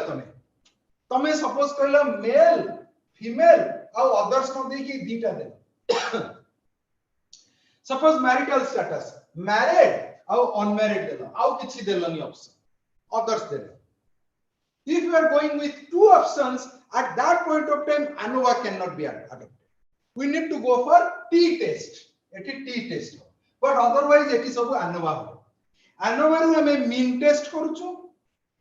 तमे सपोज कहला मेल फीमेल आ अदर्स न देखि दीटा दे सपोज मैरिटल स्टेटस मैरिड आ अनमैरिड देला आ किछि देलनी ऑप्शन अदर्स देला if you are going with two options at that point of time ANOVA cannot be adopted. We need to go for t-test. It is t-test. But otherwise it is सब ANOVA. ANOVA ru हमें mean test करूछु.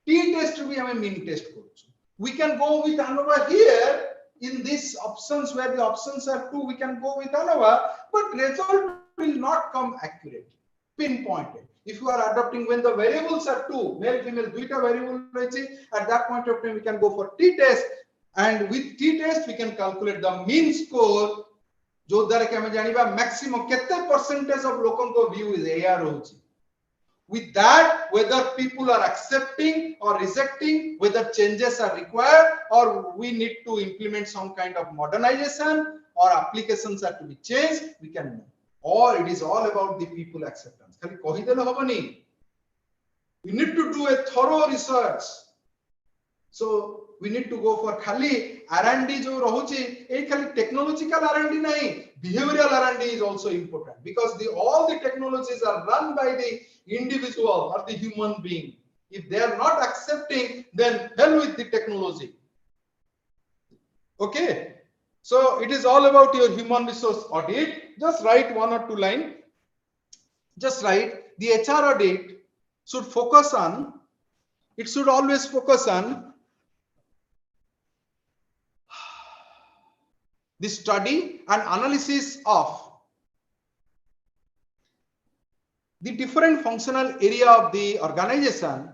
T-test भी हमें mean test करूछु. We can go with ANOVA here in these options where the options are 2. We can go with ANOVA, but result will not come accurate, pinpointed. If you are adopting when the variables are 2, male, female, duita variable रही at that point of time we can go for t-test. And with t-test we can calculate the mean score जो द्वारा के हमें जानिबा maximum कितने percentage of लोगों को view is AR होची. With that whether people are accepting or rejecting, whether changes are required or we need to implement some kind of modernization or applications are to be changed, we can know. Or it is all about the people acceptance. खाली कहि देले होबनी. We need to do a thorough research. So we need to go for खाली R&D जो रहुची ए खाली technological R&D नहीं, behavioral R&D is also important because all the technologies are run by the individual or the human being. If they are not accepting, then hell with the technology. Okay, so it is all about your human resource audit. Just write 1 or 2 lines. Just write the HR audit should focus on. It should always focus on the study and analysis of the different functional area of the organization,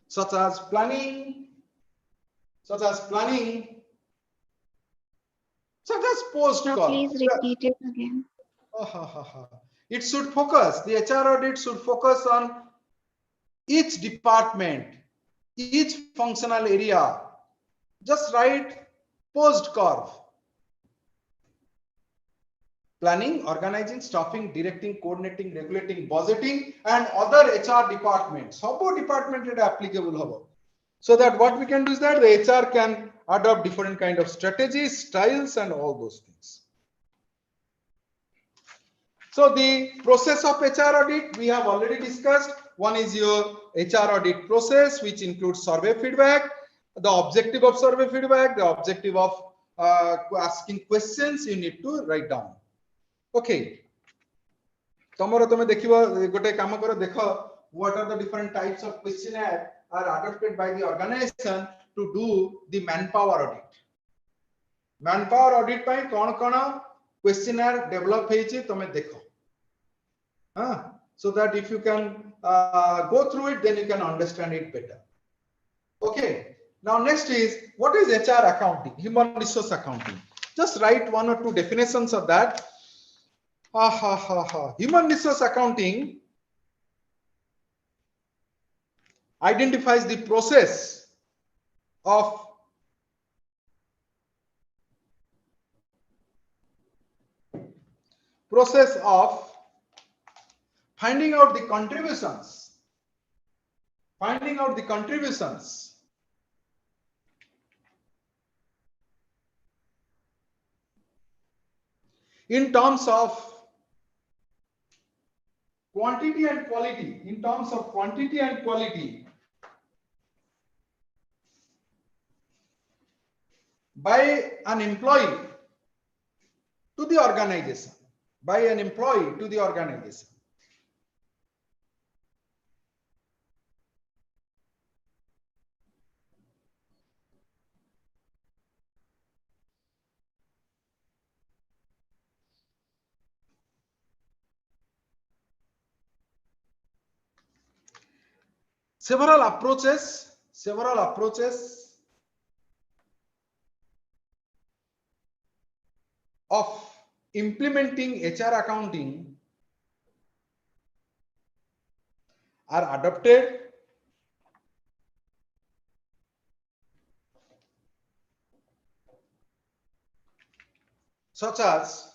such as planning, such as post call. Please repeat it again. It should focus, the HR audit should focus on each department, each functional area. Just write post curve. Planning, organizing, staffing, directing, coordinating, regulating, budgeting, and other HR departments. How department is applicable? So that what we can do is that the HR can adopt different kind of strategies, styles, and all those things. So the process of HR audit we have already discussed. One is your HR audit process, which includes survey feedback, the objective of survey feedback, the objective of asking questions, you need to write down. Okay. Tomorrow tome dekhibo gote काम करो देखो what are the different types of questionnaire are adopted by the organization to do the manpower audit. Manpower audit ପାଇଁ कौन questionnaire develop ହେଇଛି तमे देखो. So that if you can go through it, then you can understand it better. Okay. Now next is, what is HR accounting, human resource accounting? Just write one or two definitions of that. Human resource accounting identifies the process of finding out the contributions in terms of quantity and quality, by an employee to the organization, Several approaches of implementing HR accounting are adopted, such as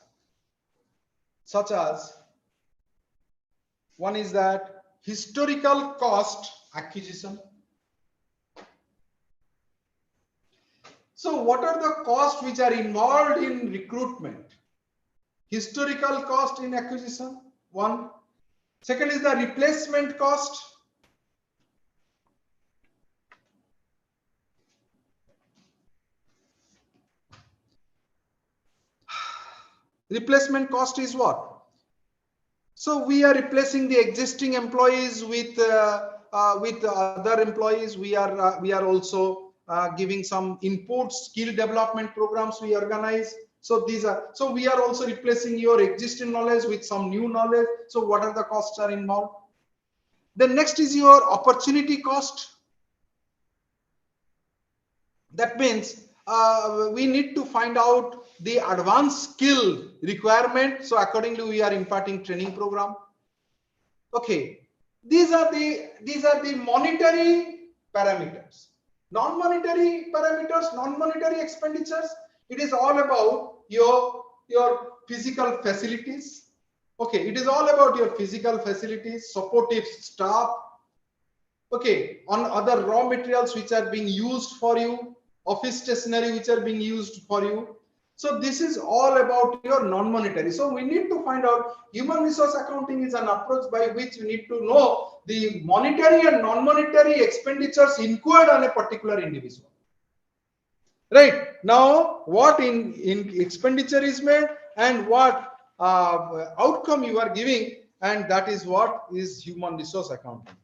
one is that historical cost acquisition. So what are the costs which are involved in recruitment? Historical cost in acquisition, one. Second is the replacement cost. Replacement cost is what? So we are replacing the existing employees with other employees. We are also giving some input skill development programs we organize. So we are also replacing your existing knowledge with some new knowledge. So what are the costs are involved? Then next is your opportunity cost. That means we need to find out the advanced skill requirement. So accordingly, we are imparting training program. Okay, these are the monetary parameters. Non-monetary parameters, non-monetary expenditures. It is all about your physical facilities. Okay, it is all about your physical facilities, supportive staff. Okay, on other raw materials which are being used for you, office stationery which are being used for you. So this is all about your non-monetary. So we need to find out, human resource accounting is an approach by which we need to know the monetary and non-monetary expenditures incurred on a particular individual. Right, now what in expenditure is made and what outcome you are giving, and that is what is human resource accounting.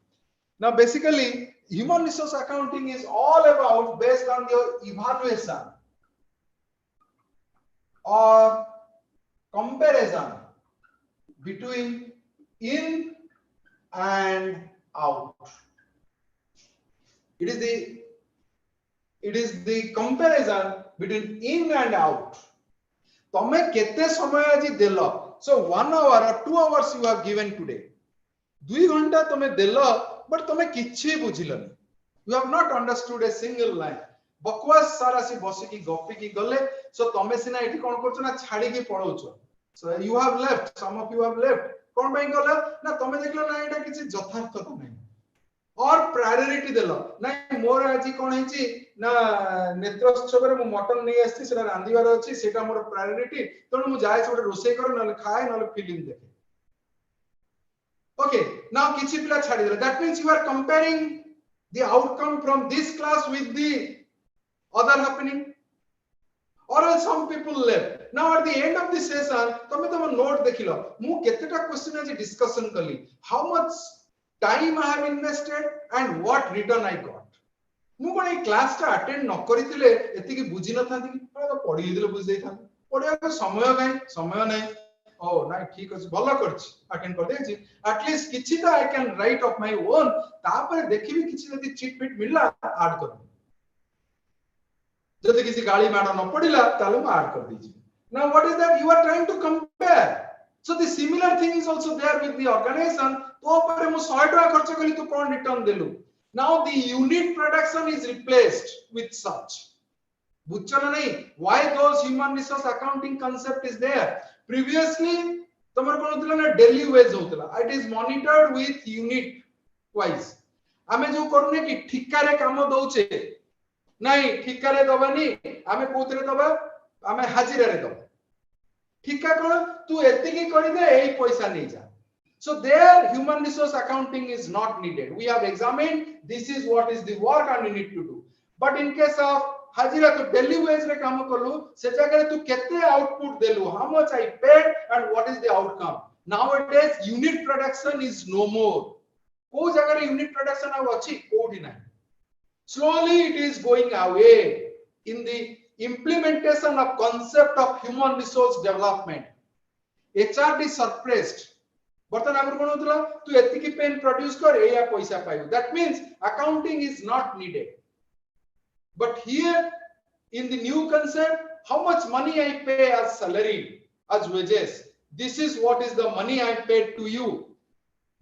Now basically, human resource accounting is all about based on your evaluation or comparison between in and out. It is the comparison between in and out. Tome kete samay aji delo. So 1 hour or 2 hours you have given today. 2 घंटा तमे देलो, but तमे किछि बुझिलनी. You have not understood a single line. बकवास सारा सी बसी की गपी की गले. So तमे सिना एठी कोन करछ ना छाडी की पळौछ. So you have left, some of you have left. कोन भाई गला ना तमे देखलो ना एटा किछि यथार्थता नै. और प्रायोरिटी देलो ना मोर आजि कोन हिची ना नेत्रोत्सव रे मु मटन नै आछि सेटा रांदिवार अछि सेटा मोर प्रायोरिटी. तणु मु जाय छोटे रोसे कर न खाए न फिल्म देखे. Okay, now kichi pila chhadi dela. That means you are comparing the outcome from this class with the other happening, or else some people left. Now at the end of the session, tome note dekhilo, mu keteta question as discussion kali, how much time I have invested and what return I got. ମୁଁ କଣ ଏଇ class ଟା attend ନ କରିଥିଲେ ଏତିକି ବୁଝି ନଥାନ୍ତି କି ପଢି ଦେଇଥିଲେ ବୁଝି ଦେଇଥାନ୍ତି ପଢିବାକୁ ସମୟ ନାହିଁ ଓ ନାଇଁ ଠିକ ଅଛି ଭଲ କରିଛି ଆଟେଣ୍ଡ କରିଦେଇଛି ଆଟଲିଷ୍ଟ କିଛି ତ I can write of my own ତାପରେ ଦେଖିବି କିଛି ଯଦି ଚିଟ୍ ଫିଟ୍ ମିଳିଲା ଆଡ୍ କରିବି ଯଦି କିଛି ଗାଳି ମାଡ଼ ନ ପଡିଲା ତାହେଲେ ମୁଁ ଆଡ୍ କରିଦେଇଛି now what is that you are trying to compare so the similar thing is also there with the organization तो ଉପରେ ମୁଁ 100 ଟଙ୍କା ଖର୍ଚ୍ଚ କଲି ତୁ କଣ ରିଟର୍ନ ଦେଲୁ now the unit production is replaced with such buchana nahi why those human resource accounting concept is there previously tomar kon hotila na daily wage hotila it is monitored with unit wise ame jo karune ki ठिका रे काम दउचे नहीं ठिका रे दबानी ame कोतरे दबा ame हाजिरा रे दबा ठिका कोन तू एति की करि दे एई पैसा नै जा So there human resource accounting is not needed. We have examined this is what is the work and you need to do. But in case of hajira to daily wage re kaam karlu se jaga tu kete output delu how much I paid and what is the outcome. Nowadays unit production is no more. Ko jaga re unit production av achi kodi nahi. Slowly it is going away in the implementation of concept of human resource development. HRD suppressed बर्तन आगर कोन होतला तू एति की pen produce कर एया पैसा पाइबो that means accounting is not needed but here in the new concept how much money I pay as salary as wages this is what is the money I paid to you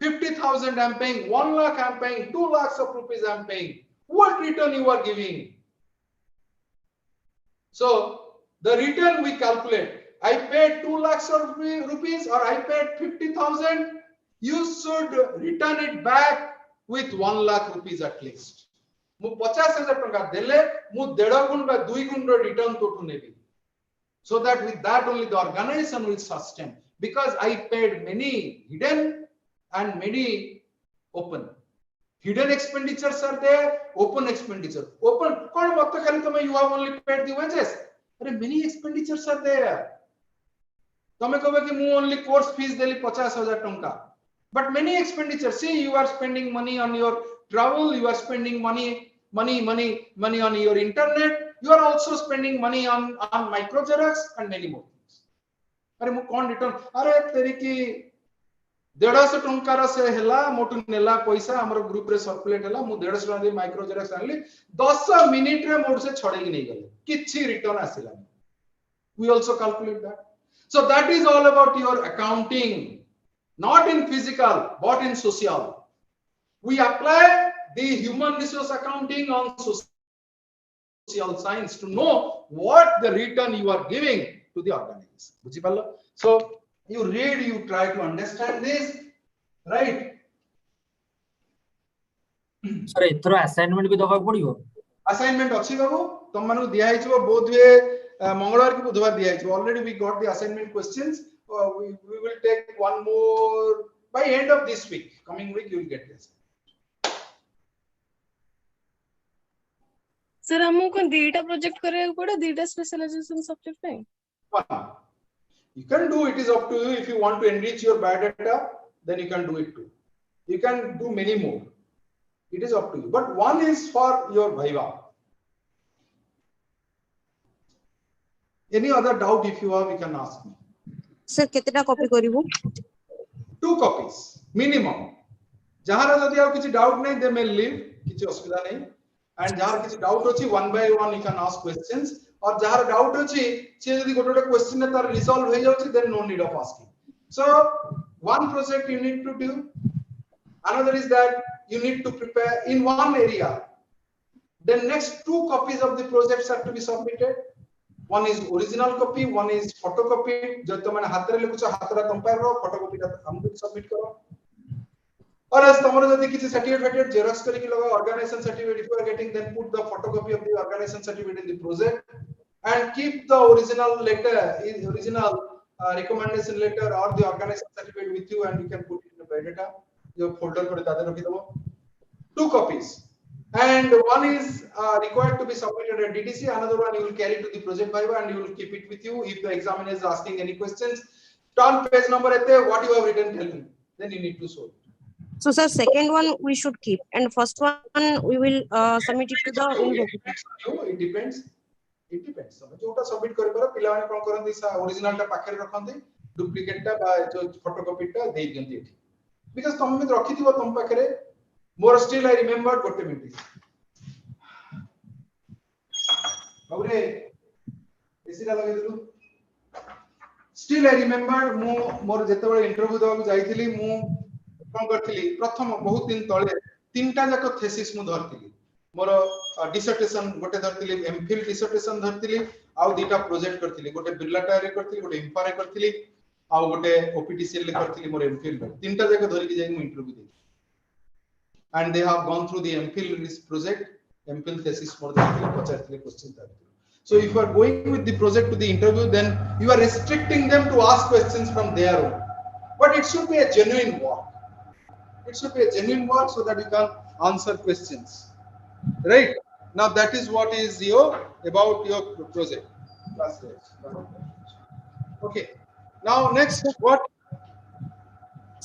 50,000 I am paying 1 lakh I am paying 2 lakhs of rupees I am paying what return you are giving so the return we calculate I paid 2 lakhs of rupees or I paid 50,000 you should return it back with 1 lakh rupees at least mu 50,000 टंका देले mu 1.5 गुण बा 2 गुण रो return तोठु नेबी so that with that only the organization will sustain because I paid many hidden and many open hidden expenditures are there open expenditure open kon mata khali tome you have only paid the wages are many expenditures are there तमे कहबे कि मु only course fees देली 50,000 टंका but many expenditure see you are spending money on your travel you are spending money on your internet you are also spending money on micro xerox and many more things अरे मु कोन return अरे तेरी की 150 टंका रा से हला मोटू नेला पैसा हमर ग्रुप रे सर्कुलेट हला मु 150 टंका दे माइक्रो xerox आनली 10 मिनिट रे मोड से छड़े की नहीं गले किछि return आसिला we also calculate that so that is all about your accounting not in physical but in social we apply the human resource accounting on social science to know what the return you are giving to the organization buji pallo so you read you try to understand this right sir ethro assignment भी दबा पड़ियो assignment अछि बाबू तुम मानु दिया हिचबो बोध वे मंगलवार की बुधवार दिया हिचबो already we got the assignment questions we will take one more by end of this week coming week you will get this sir हमको कोन दीटा प्रोजेक्ट करे पड़े दीटा स्पेशलाइजेशन सब्जेक्ट पे you can do it is up to you if you want to enrich your biodata then you can do it too you can do many more it is up to you but one is for your viva any other doubt if you have you can ask me sir कितना copy करिवो 2 copies minimum जहार जदि आ किछि doubt नै दे may leave किछि असुविधा नै and जहार किछि डाउट अछि one by one you can ask questions और जहार डाउट अछि से जदि गोटे क्वेश्चन ने तार रिजॉल्व हो जाउछि then no need of asking so one project you need to do another is that you need to prepare in one area then next 2 copies of the projects are to be submitted one is original copy one is photocopy जो तुम हाथ रे लिखुछ हाथ रा compare रो photocopy ता हमको submit करो और as तमरो जदी किछि सर्टिफिकेट जेरॉक्स करी कि लगा organization certificate if you are getting then put the photocopy of the organization certificate in the project and keep the original letter original recommendation letter or the organization certificate with you and you can put it in the biodata your folder करे तादे रखि दबो 2 copies And one is required to be submitted at DDC, another one you will carry to the project viva and you will keep it with you. If the examiner is asking any questions, turn page number at what you have written, tell him, then you need to show it. So sir, second one we should keep, and first one we will submit it to the university. It depends. It depends. जोटा submit करि पर पिला माने कोन करंती original टा पाखरे रखंती, duplicate टा बा जो फोटोकॉपी टा दे दियंती एठी, बिकॉज़ तुम में रखिथिबो तुम पाखरे मोर स्टिल आई रिमेंबर गोटे मिनिट बाबरे एसीटा लगे दिलु स्टिल आई रिमेंबर मु मोर जेते बेले इंटरव्यू देबा जाईथिली मु कोन करथिली प्रथम बहुत दिन तळे तीनटा जाक थेसिस मु धरथिली मोर डिसर्टेशन गोटे धरथिली एमफिल डिसर्टेशन धरथिली आ दुटा प्रोजेक्ट करथिली गोटे बिरला टायर करथिली गोटे इंफारे करथिली आ गोटे ओपीटीसीएल ले करथिली मोर एमफिल तीनटा जाक धरि के जाई मु interview they and they have gone through the MPhil project, MPhil thesis for the questions. So if you are going with the project to the interview, then you are restricting them to ask questions from their own. But it should be a genuine work. It should be a genuine work so that you can answer questions. Right? Now that is what is about your project. Okay. Now next, what?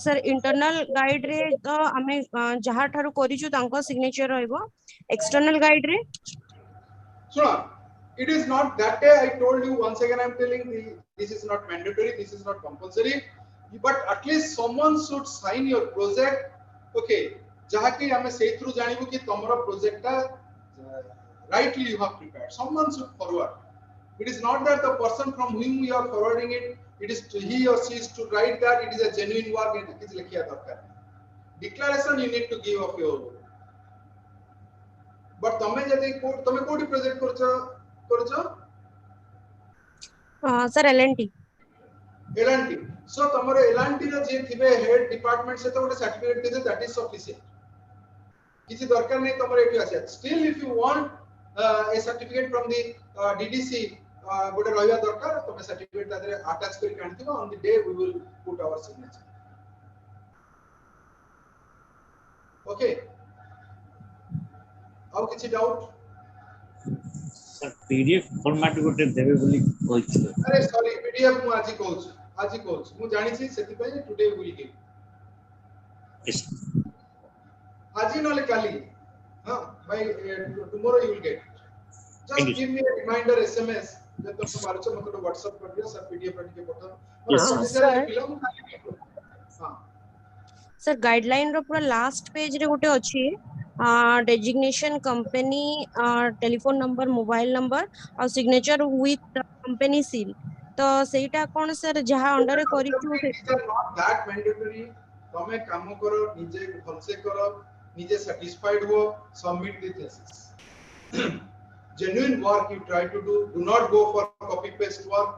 Sir internal guide रे तो हमें जहा ठारू करिछु तांको signature रहइबो external guide रे So it is not that day. I told you once again. I am telling this is not mandatory. This is not compulsory. But at least someone should sign your project. Okay. जहा कि हमें से through जानिबो कि तमरो project टा rightly you have prepared. Someone should forward. It is not that the person from whom you are forwarding it. It is to he or she is to write that it is a genuine work and it is likhiya darkar. Declaration you need to give of your work. But तमे जदि तमे कोडी project करछो sir LNT सो तमरो LNT रे जे थिबे head department से तो गोटे certificate देते that is sufficient किछि दरकार नै तमरो एठी आसे still if you want a certificate from the DDC गोटे रहइया दरकार तमे सर्टिफिकेट तादरे अटैच करि कांतिबो on the day we will put our signature okay आउ किछि डाउट सर पीडीएफ फॉर्मेट गोटे देबे बोली कहछि अरे सॉरी पीडीएफ मु आजि कहूछ मु जानि छी सेति पय टुडे विल गिव आजि नले काली हां भाई tomorrow you will get just give me a reminder SMS जे तुम मारछ मते व्हाट्सएप कर दियो सर पीडीएफ रट के पठा हां सर गाइडलाइन रो पूरा लास्ट पेज रे गोटे अछि designation company telephone number mobile number और सिग्नेचर विथ कंपनी सील तो सेटा कोन सर जहा अंडर रे करिछु नॉट दैट मैंडेटरी तमे काम करो निजे भलसे करो निजे सैटिस्फाइड हो submit the thesis genuine work you try to do not go for copy paste work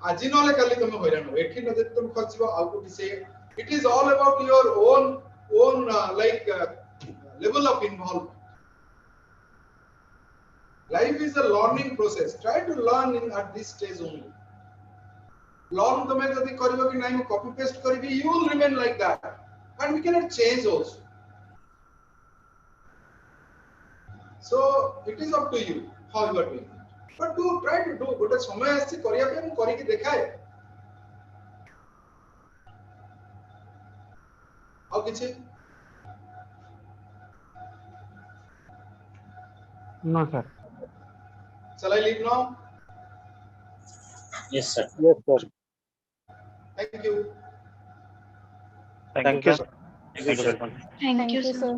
aji nole kali tame hoiran ho ethi na je tum khachbo how to say it is all about your own level of involvement life is a learning process try to learn at this stage only learn tame jodi karibo ki nai copy paste karibi you will remain like that and we cannot change also. So it is up to you how you are doing it. But do try to do gote samay assi kariya pe mu kari ki dekhaye aw kichhi No sir. shall I leave now? Yes sir. Thank you. Thank you sir. Thank you, sir.